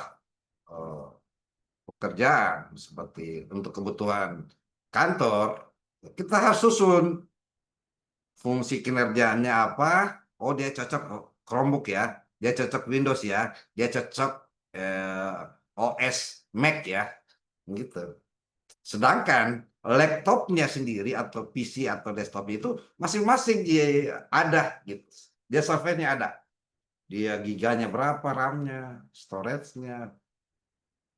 pekerjaan seperti untuk kebutuhan kantor, kita harus susun fungsi kinerjanya apa. Oh, dia cocok Chromebook ya, dia cocok Windows ya, dia cocok OS Mac ya, gitu. Sedangkan laptopnya sendiri atau PC atau desktop itu masing-masing dia ada gitu. Dia softwarenya ada. Dia giganya berapa, RAM-nya, storage-nya,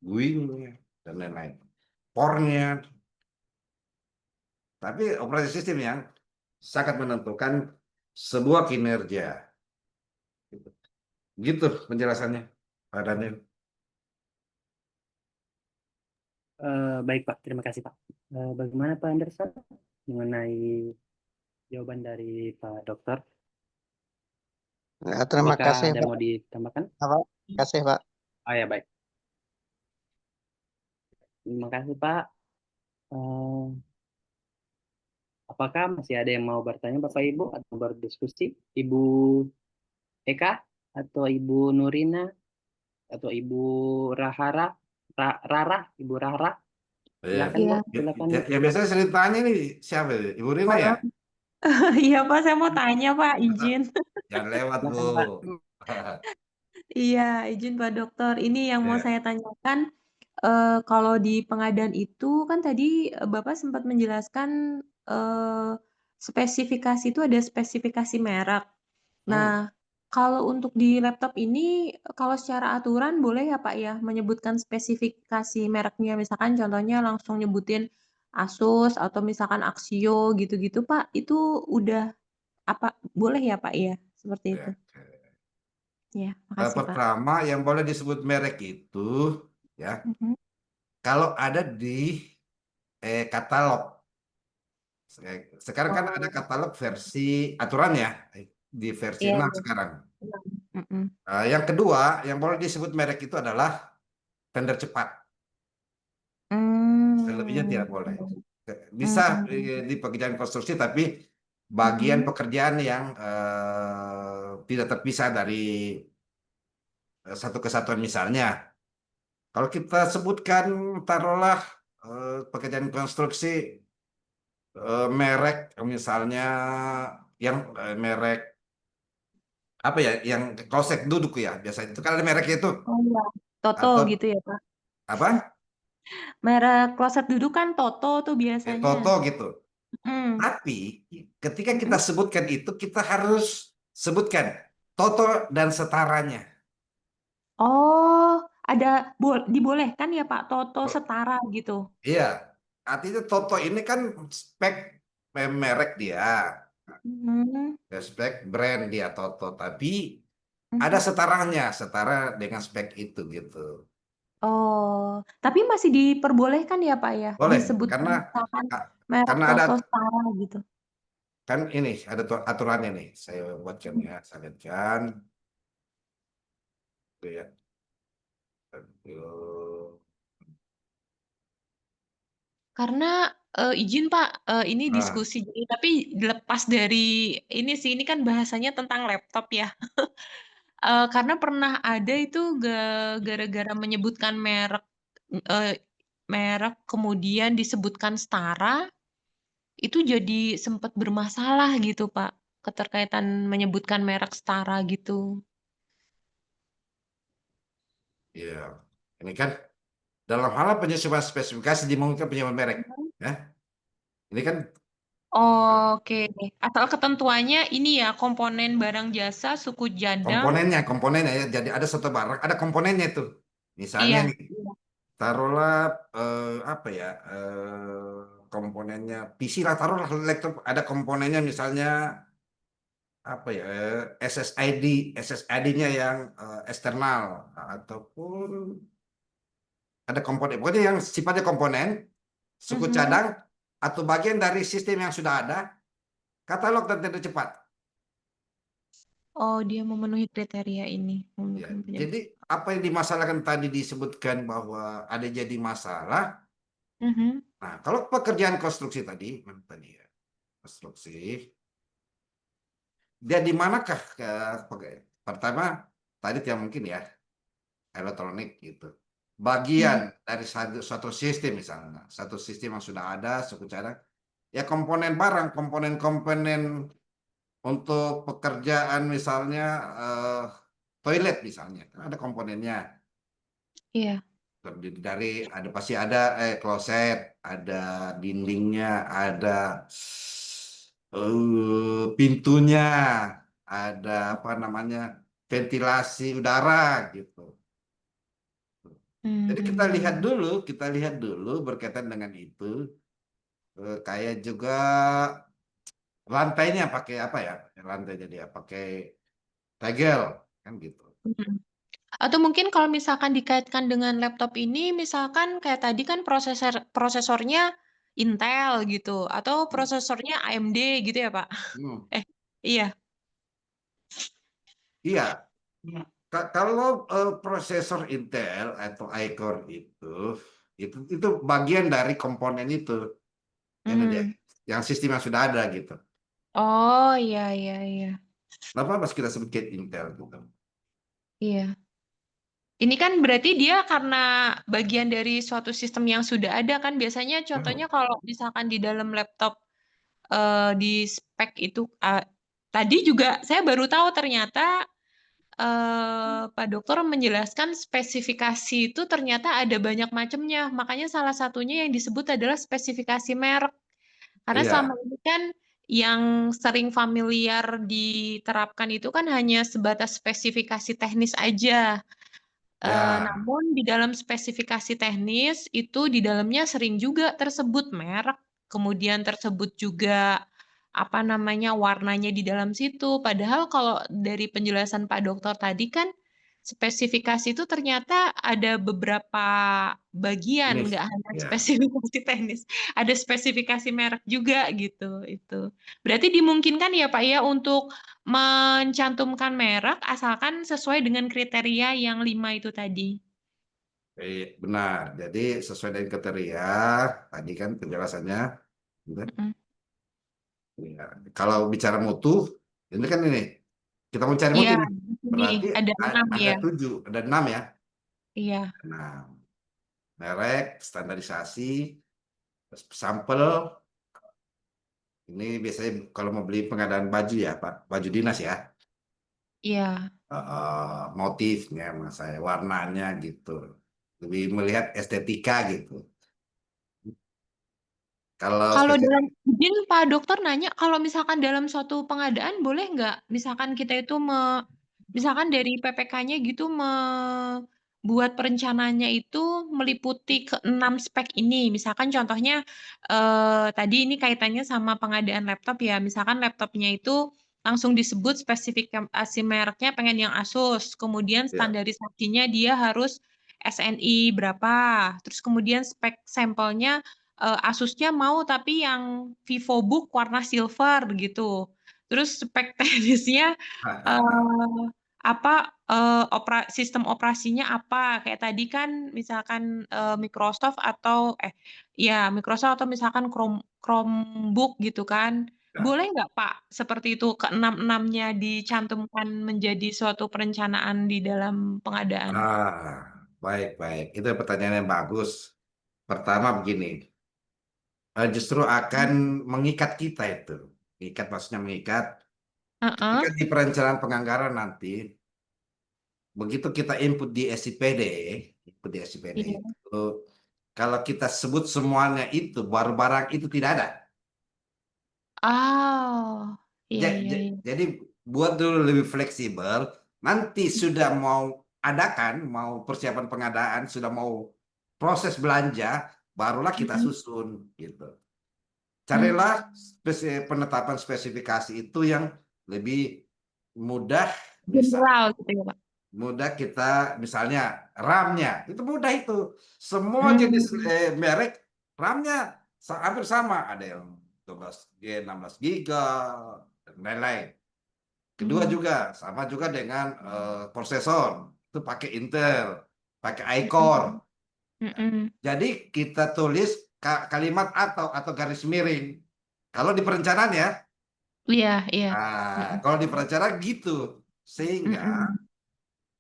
GUI-nya, dan lain-lain. Core-nya. Tapi operasi sistem yang sangat menentukan sebuah kinerja. Gitu penjelasannya, Pak Daniel. Baik Pak, terima kasih Pak. Bagaimana Pak Anderson mengenai jawaban dari Pak Dokter? Ya, terima Apakah kasih ada Pak. mau ditambahkan? Terima kasih Pak. Oh ya baik. Terima kasih Pak. Apakah masih ada yang mau bertanya Bapak Ibu atau berdiskusi? Ibu Eka atau Ibu Nurina atau Ibu Rahara, Rara, Ibu Rara? Silakan Bu, silakan. Ya biasanya sering tanya nih siapa itu? Ibu Rina ya? Iya Pak, saya mau tanya Pak, izin. Jangan lewat Bu. Silakan Pak. Iya, izin Pak Dokter. Ini yang mau Ya. saya tanyakan, kalau di pengadaan itu kan tadi Bapak sempat menjelaskan spesifikasi itu ada spesifikasi merek. Nah, kalau untuk di laptop ini, kalau secara aturan boleh ya Pak ya menyebutkan spesifikasi mereknya, misalkan contohnya langsung nyebutin Asus atau misalkan Axio gitu-gitu Pak, itu udah apa boleh ya Pak ya seperti itu? Ya, makasih Pak. Pertama yang boleh disebut merek itu ya Mhm. kalau ada di katalog. Sekarang kan ada Oh, katalog versi aturannya di versi iya 6 iya. sekarang. Mhm. Yang kedua yang boleh disebut merek itu adalah tender cepat. Selebihnya tidak boleh. Bisa di pekerjaan konstruksi tapi bagian pekerjaan yang tidak terpisah dari satu kesatuan misalnya. Kalau kita sebutkan taruhlah pekerjaan konstruksi merek misalnya yang merek apa ya yang kloset duduk ya biasanya itu kan ada mereknya itu Oh iya, Toto atau gitu ya Pak. apa Merek kloset duduk kan Toto tuh biasanya. Toto gitu. Hmm. Tapi ketika kita Mm-mm. sebutkan itu, kita harus sebutkan toto dan setaranya. Oh, dibolehkan ya Pak, Toto setara gitu. Iya, artinya toto ini kan spek merek dia, Hmm. spek brand dia toto, tapi ada Mhm. setaranya, setara dengan spek itu gitu. Oh, tapi masih diperbolehkan ya Pak ya, Boleh, disebutkan karena misalkan merek karena ada Toto setara gitu. kan ini ada aturannya nih. Saya buatkan ya, saya lihatkan. Tuh ya. Aduh. Karena izin Pak, ini Nah, diskusi jadi tapi lepas dari ini sih, ini kan bahasanya tentang laptop ya. Karena pernah ada itu gara-gara menyebutkan merek kemudian disebutkan setara, itu jadi sempat bermasalah gitu Pak, keterkaitan menyebutkan merek setara gitu. iya. Ini kan dalam hal penyesuaian spesifikasi dimungkinkan penyebut merek, ya. Ini kan Oke, asal ketentuannya ini ya komponen barang jasa suku cadang. komponennya ya. Jadi ada satu barang, ada komponennya itu. Misalnya Iya, nih, iya. taruhlah apa ya komponennya PC lah, taruhlah laptop ada komponennya misalnya apa ya SSID-nya yang eksternal ataupun ada komponen, pokoknya yang sifatnya komponen suku Mhm. cadang atau bagian dari sistem yang sudah ada, katalog dan tanda cepat. Oh, dia memenuhi kriteria ini. Ya, Mungkin penyebab. jadi apa yang dimasalahkan tadi disebutkan bahwa ada jadi masalah. Mhm. Nah, kalau pekerjaan konstruksi tadi, tadi ya, konstruksi, dia di manakah pertama tadi yang mungkin ya elektronik gitu. Bagian Iya. dari suatu sistem misalnya, satu sistem yang sudah ada suku cadang, ya komponen barang, komponen-komponen untuk pekerjaan misalnya toilet misalnya, kan ada komponennya. Iya. Terdiri dari ada pasti ada kloset, ada dindingnya, ada pintunya, ada apa namanya ventilasi udara gitu. Jadi Hmm. kita lihat dulu berkaitan dengan itu. Kayak juga lantainya pakai apa ya? Lantainya dia pakai tegel kan gitu. Mhm. Atau mungkin kalau misalkan dikaitkan dengan laptop ini, misalkan kayak tadi kan prosesornya Intel gitu, atau Hmm. prosesornya AMD gitu ya Pak? Hmm. Eh, iya. Iya, kalau prosesor Intel atau iCore itu bagian dari komponen itu, ini dia, Hmm. yang sistem yang sudah ada gitu. Oh, iya, iya, iya. Kenapa pas kita sebut Intel gitu? Iya. Ini kan berarti dia karena bagian dari suatu sistem yang sudah ada kan biasanya Hmm. contohnya kalau misalkan di dalam laptop di spek itu tadi juga saya baru tahu ternyata Pak Dokter menjelaskan spesifikasi itu ternyata ada banyak macamnya. Makanya salah satunya yang disebut adalah spesifikasi merek. Karena selama Iya, ini kan yang sering familiar diterapkan itu kan hanya sebatas spesifikasi teknis aja. ya, Namun di dalam spesifikasi teknis itu di dalamnya sering juga tersebut merek, kemudian tersebut juga apa namanya warnanya di dalam situ. Padahal kalau dari penjelasan Pak Dokter tadi kan spesifikasi itu ternyata ada beberapa bagian, ini, nggak hanya ya. spesifikasi teknis, ada spesifikasi merek juga gitu. Itu berarti dimungkinkan ya Pak ya untuk mencantumkan merek asalkan sesuai dengan kriteria yang 5 itu tadi. Benar. Jadi sesuai dengan kriteria tadi kan penjelasannya, gitu. Mm-mm. Ya. Kalau bicara mutu, ini kan ini kita mau cari Iya, mutu nih. ini Berarti ada 6 ada ya. 7, ada 6 ya. Iya, 6. Merek, standarisasi, sampel. Ini biasanya kalau mau beli pengadaan baju ya, Pak, baju dinas ya. iya. Motifnya, mas saya warnanya gitu. Lebih melihat estetika gitu. Kalau Kalau spesifik, dalam izin Pak Dokter nanya, kalau misalkan dalam suatu pengadaan boleh nggak, misalkan kita itu misalkan dari PPK-nya gitu buat perencanaannya itu meliputi ke-6 spek ini. Misalkan contohnya tadi ini kaitannya sama pengadaan laptop ya. Misalkan laptopnya itu langsung disebut spesifikasi mereknya pengen yang Asus, kemudian ya. standarisasinya dia harus SNI berapa, terus kemudian spek sampelnya Asusnya mau tapi yang VivoBook warna silver gitu. Terus spek teknisnya apa sistem operasinya apa? Kayak tadi kan misalkan Microsoft atau Microsoft atau misalkan Chromebook gitu kan. Boleh nggak Pak seperti itu ke-6-6-nya dicantumkan menjadi suatu perencanaan di dalam pengadaan? Baik. Itu pertanyaan yang bagus. Pertama begini, justru akan mengikat kita itu. Mengikat maksudnya mengikat. Heeh. Ketika di perencanaan penganggaran nanti, begitu kita input di SIPD, Iya. itu, kalau kita sebut semuanya itu, baru barang itu tidak ada. Oh, iya iya iya. Jadi buat dulu lebih fleksibel. Nanti sudah mau adakan, mau persiapan pengadaan, sudah mau proses belanja, barulah kita Mm-mm. susun gitu. Mm. Carilah penetapan spesifikasi itu yang lebih mudah, General gitu ya Pak. mudah kita misalnya RAM-nya itu mudah itu semua jenis Hmm. merek RAM-nya hampir sama, ada yang 16 giga dan lain-lain. Kedua Hmm. juga sama juga dengan prosesor itu pakai Intel, pakai iCore. Mm-mm. Jadi kita tulis kalimat atau garis miring kalau di perencanaan ya. Iya iya. Nah, Mm-mm. kalau di perencanaan gitu sehingga Mm-mm.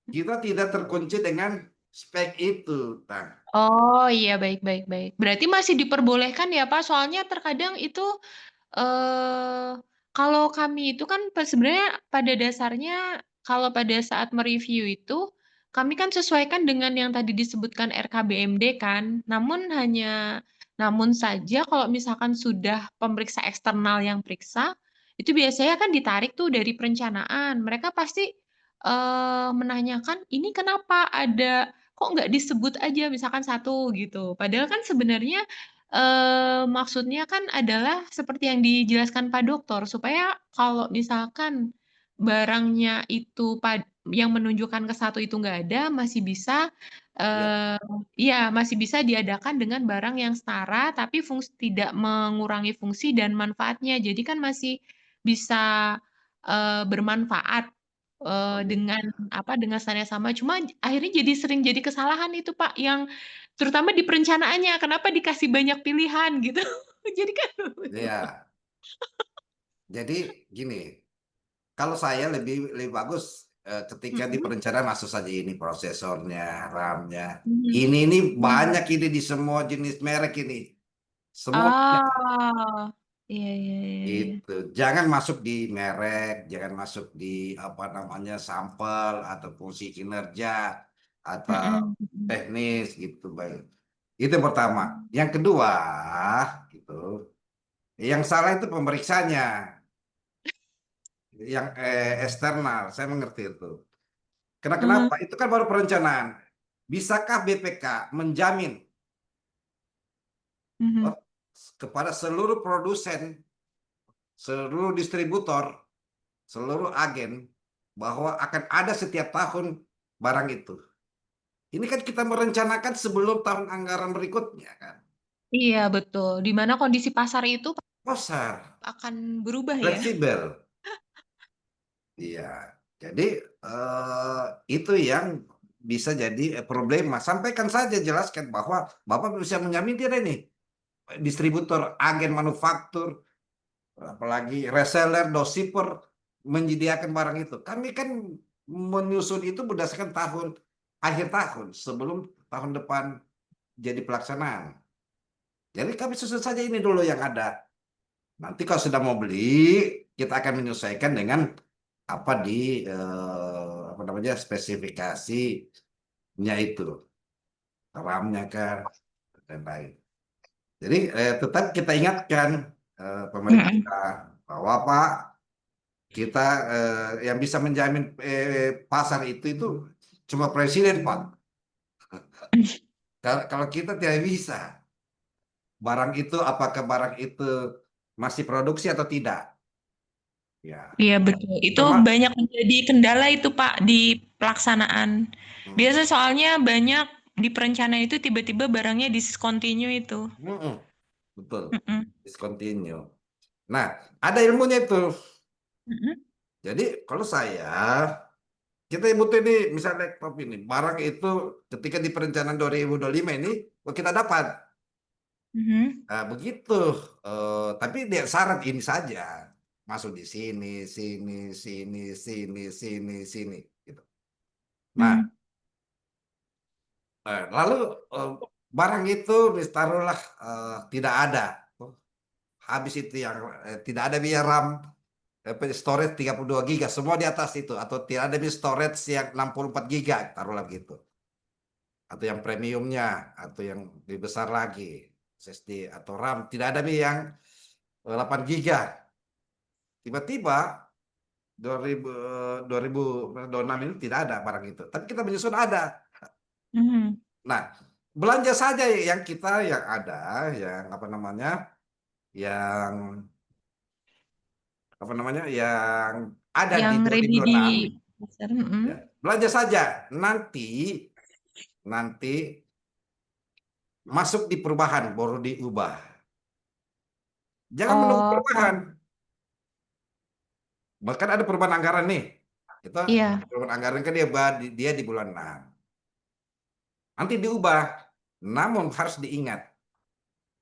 kita tidak terkunci dengan spek itu. Nah, Oh iya baik baik baik. Berarti masih diperbolehkan ya Pak? Soalnya terkadang itu eh kalau kami itu kan sebenarnya pada dasarnya kalau pada saat mereview itu kami kan sesuaikan dengan yang tadi disebutkan RKBMD kan. Namun saja kalau misalkan sudah pemeriksa eksternal yang periksa itu biasanya kan ditarik tuh dari perencanaan. Mereka pasti menanyakan ini kenapa ada kok nggak disebut aja misalkan satu gitu. Padahal kan sebenarnya maksudnya kan adalah seperti yang dijelaskan Pak Dokter, supaya kalau misalkan barangnya itu yang menunjukkan ke satu itu nggak ada, masih bisa ya, eh masih bisa diadakan dengan barang yang setara, tapi tidak mengurangi fungsi dan manfaatnya. Jadi kan masih bisa bermanfaat oh, dengan gitu. dengan standar yang sama. Cuma akhirnya sering jadi kesalahan itu Pak, yang terutama di perencanaannya, kenapa dikasih banyak pilihan gitu. Jadi kan Ya, jadi gini, kalau saya lebih lebih bagus ketika di Mm-mm. perencanaan masuk saja ini prosesornya, RAM-nya. Mhm. Ini Mhm. banyak ini di semua jenis merek ini. Semuanya Oh, iya iya iya iya. itu. Jangan masuk di merek, jangan masuk di apa namanya sampel atau fungsi kinerja atau Mm-mm. teknis gitu, Bang. Itu yang pertama. Yang kedua, gitu. Yang salah itu pemeriksanya, yang eksternal. Saya mengerti itu. Karena Mhm. kenapa? Itu kan baru perencanaan. Bisakah BPK menjamin Mhm. oh, kepada seluruh produsen, seluruh distributor, seluruh agen bahwa akan ada setiap tahun barang itu? Ini kan kita merencanakan sebelum tahun anggaran berikutnya kan. Iya betul. Di mana kondisi pasar itu Pasar akan berubah ya. fleksibel. Iya, jadi itu yang bisa jadi problema. Sampaikan saja, jelaskan bahwa Bapak bisa menjamin tidak nih distributor, agen manufaktur, apalagi reseller, dropshipper menyediakan barang itu. Kami kan menyusun itu berdasarkan akhir tahun sebelum tahun depan jadi pelaksanaan. Jadi kami susun saja ini dulu yang ada. Nanti kalau sudah mau beli, kita akan menyesuaikan dengan apa di apa namanya spesifikasinya itu, RAM-nya kan dan lain. Jadi tetap kita ingatkan pemerintah bahwa Pak, kita yang bisa menjamin pasar itu cuma presiden, Pak. Kalau kita tidak bisa, barang itu apakah barang itu masih produksi atau tidak? Ya, Iya betul. Itu Terma- banyak menjadi kendala itu Pak di pelaksanaan. Hmm. Biasa soalnya banyak di perencanaan itu tiba-tiba barangnya discontinue itu. Betul, Mm-mm. discontinue. Nah, ada ilmunya itu. Mm-mm. Jadi kalau kita butuh ini, misalnya laptop ini, barang itu ketika di perencanaan 2025 ini, kita dapat. Mhm. Nah, begitu. Tapi dia syarat ini saja. Masuk di sini, sini, sini, sini, sini, sini. Gitu. Nah, Hmm. lalu barang itu taruhlah tidak ada. Habis itu yang tidak ada biaya RAM, storage 32 giga, semua di atas itu. Atau tidak ada biaya storage yang 64 giga, taruhlah begitu. Atau yang premiumnya, atau yang lebih besar lagi, SSD atau RAM, tidak ada yang 8 giga. Tiba-tiba 2026 ini tidak ada barang itu. Tapi kita menyusun ada. Mhm. Nah, belanja saja yang kita yang ada, yang apa namanya, yang yang ada Yang di ready di 2026. pasar. Mm-mm. Ya, belanja saja. Nanti masuk di perubahan baru diubah. Jangan menunggu Oh, perubahan. Bahkan ada perubahan anggaran nih. Itu iya. perubahan anggaran kan dia di bulan 6. Nanti diubah. Namun harus diingat,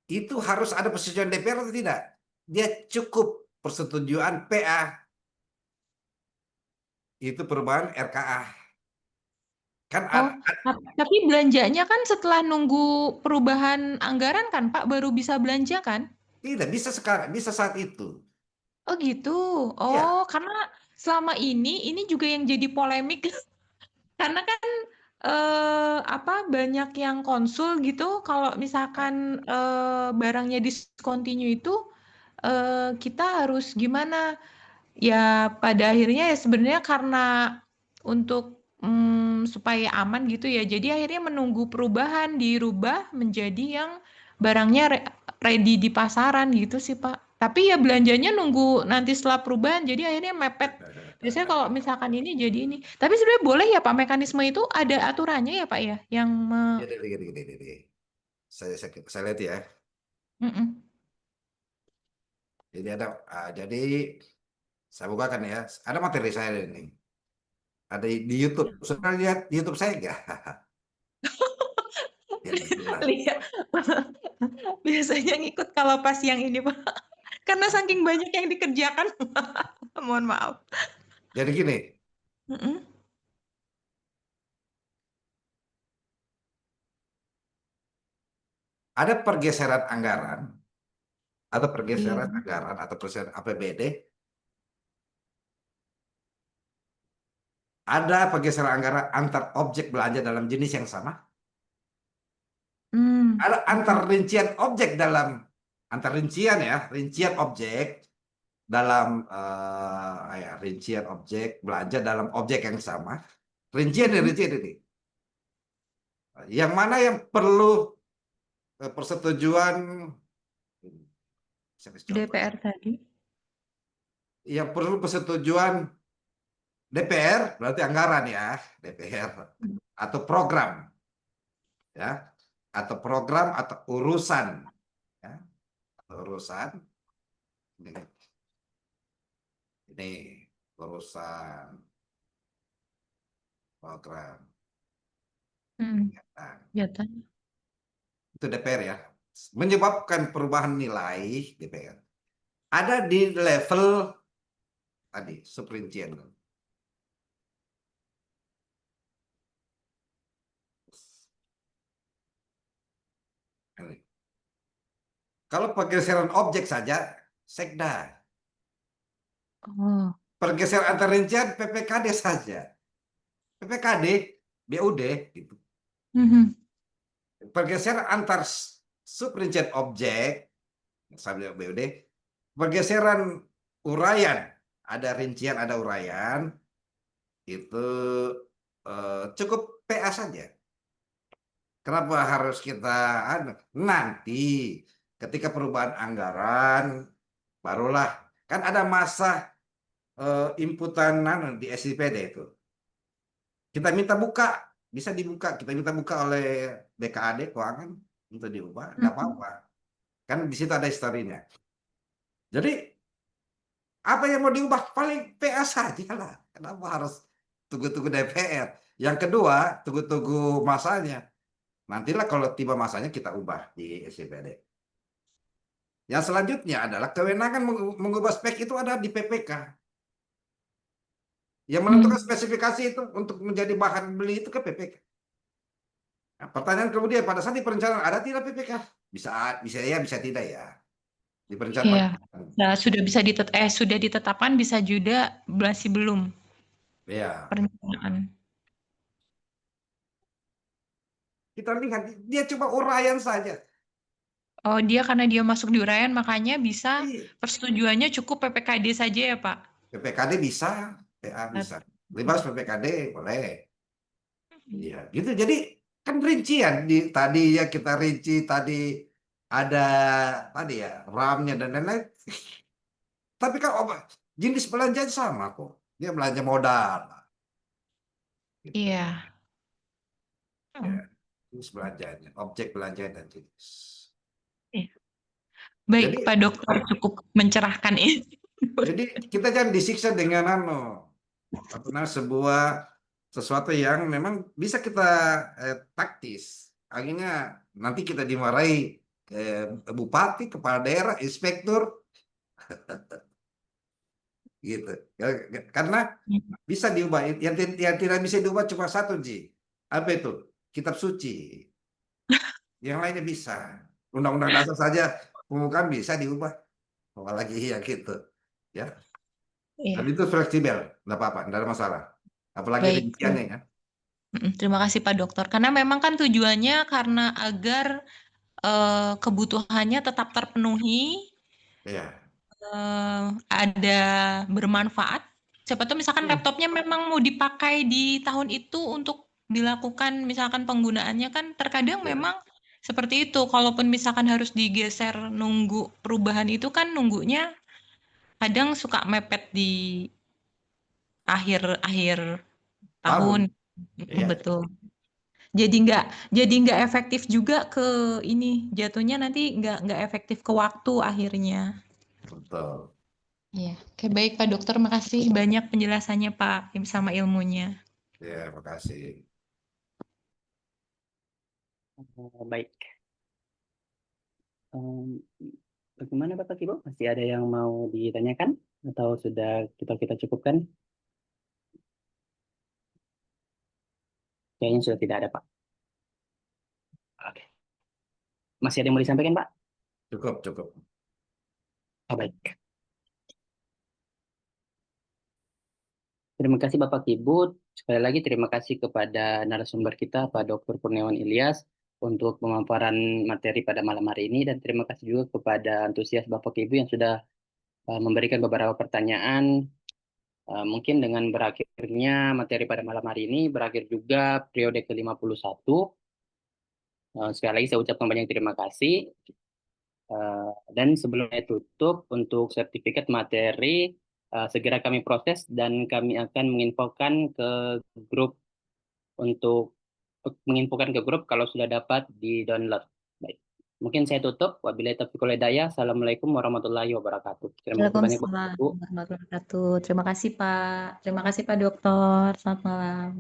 itu harus ada persetujuan DPR atau tidak? Dia cukup persetujuan PA. Itu perubahan RKA. Kan Oh, tapi belanjanya kan setelah nunggu perubahan anggaran kan Pak baru bisa belanja kan? tidak bisa sekarang, bisa saat itu. Oh gitu. Iya. Oh, karena selama ini juga yang jadi polemik karena kan banyak yang konsul gitu kalau misalkan barangnya discontinue itu kita harus gimana? Ya pada akhirnya ya sebenarnya karena untuk supaya aman gitu ya. Jadi akhirnya menunggu perubahan dirubah menjadi yang barangnya ready di pasaran gitu sih Pak. Tapi ya belanjanya nunggu nanti setelah perubahan. Jadi akhirnya mepet. Biasanya kalau misalkan ini jadi ini. Tapi sebenarnya boleh ya Pak mekanisme itu ada aturannya ya Pak ya yang Gini. Saya lihat ya. Mm-mm. Jadi saya bukakan ya. Ada materi saya ini. Ada di YouTube. Sudah lihat di YouTube saya enggak? Ya, itulah. Lihat. Biasanya ngikut kalau pas yang ini Pak. Karena saking banyak yang dikerjakan. Mohon maaf. Jadi gini, Mm-mm. ada pergeseran anggaran atau Iya. pergeseran anggaran atau pergeseran APBD. Ada pergeseran anggaran antar objek belanja dalam jenis yang sama. Ada antar rincian objek antar rincian ya, rincian objek dalam rincian objek belanja dalam objek yang sama. Rincian ini. Yang mana yang perlu persetujuan saya kasih contoh. DPR tadi. Yang perlu persetujuan DPR berarti anggaran ya, DPR atau program ya, atau program atau urusan ya, atau urusan ini urusan program. Nah, Ya tanya. itu DPR ya, menyebabkan perubahan nilai DPR ada di level tadi subrincian. Kalau pergeseran objek saja sekda, Oh. pergeseran antar rincian PPKD saja, PPKD BUD gitu. Mhm. Pergeseran antar Subrincen objek sampai BUD, pergeseran uraian, ada rincian, ada uraian, itu cukup PA saja. Kenapa harus kita nanti ketika perubahan anggaran barulah kan ada masa inputan di SIPD itu. Kita minta buka, bisa dibuka, kita minta buka oleh BKAD keuangan untuk diubah, enggak apa-apa. Kan di situ ada historinya. Jadi apa yang mau diubah paling PA saja lah. Kenapa harus tunggu-tunggu DPR? Yang kedua, tunggu-tunggu masanya. Nantilah kalau tiba masanya kita ubah di SIPD. Yang selanjutnya adalah kewenangan mengubah spek itu ada di PPK. Yang menentukan spesifikasi itu untuk menjadi bahan beli itu ke PPK. Nah, pertanyaan kemudian pada saat di perencanaan ada tidak PPK? Bisa ya, bisa tidak ya. Di perencanaan. Iya. Nah, sudah ditetapkan, bisa juga masih belum Ya. perencanaan. Kita lihat dia cuma uraian saja. Oh, karena dia masuk di uraian, makanya bisa Iya. persetujuannya cukup PPKD saja ya, Pak? PPKD bisa, PA bisa. Bebas PPKD boleh. Iya, gitu. Jadi kan rincian tadi ya kita rinci tadi ada tadi ya RAM-nya dan lain-lain. Tapi kan jenis belanjaan sama kok. Dia belanja modal. Gitu. Iya. Ya, jenis belanjanya, objek belanjaan dan jenis. Iya. Baik, Jadi- Pak Dokter, cukup mencerahkan ini. Jadi kita jangan disiksa dengan sebuah sesuatu yang memang bisa kita taktis. Akhirnya nanti kita dimarahi bupati, kepala daerah, inspektur, gitu. Karena bisa diubah. Yang tidak bisa diubah cuma satu, Ji. Apa itu? Kitab suci. Yang lainnya bisa. Undang-undang dasar saja pembukaan bisa diubah. Apalagi yang gitu. Ya. Iya. Dan itu fleksibel, nggak apa-apa, nggak ada masalah. Apalagi Baik. rinciannya ya. Terima kasih Pak Dokter. Karena memang kan tujuannya karena agar kebutuhannya tetap terpenuhi, Iya. ada bermanfaat. Siapa tahu misalkan laptopnya memang mau dipakai di tahun itu untuk dilakukan misalkan penggunaannya kan terkadang Iya. memang seperti itu. Kalaupun misalkan harus digeser nunggu perubahan itu kan nunggunya kadang suka mepet di akhir tahun. Iya. Betul. Jadi nggak efektif juga ke ini, jatuhnya nanti nggak efektif ke waktu akhirnya. Betul. Iya. Oke, baik Pak Dokter, makasih banyak penjelasannya Pak sama ilmunya. Ya, makasih. Baik. Bagaimana Bapak Ibu? Masih ada yang mau ditanyakan atau sudah kita cukupkan? Kayaknya sudah tidak ada, Pak. Oke. Masih ada yang mau disampaikan, Pak? Cukup. Oh, baik. Terima kasih Bapak Ibu. Sekali lagi terima kasih kepada narasumber kita, Pak Dr. Kurniawan Ilyas, untuk pemaparan materi pada malam hari ini. Dan terima kasih juga kepada antusias Bapak Ibu yang sudah memberikan beberapa pertanyaan. Mungkin dengan berakhirnya materi pada malam hari ini, berakhir juga periode ke-51. Sekali lagi saya ucapkan banyak terima kasih. Dan sebelumnya tutup, untuk sertifikat materi, segera kami proses dan kami akan menginfokan ke grup kalau sudah dapat di-download. Baik. Mungkin saya tutup. Wabillahi taufiq wal hidayah. Assalamualaikum warahmatullahi wabarakatuh. Terima kasih banyak, Bapak Ibu. Waalaikumsalam warahmatullahi wabarakatuh. Terima kasih Pak. Terima kasih Pak Dokter. Selamat malam.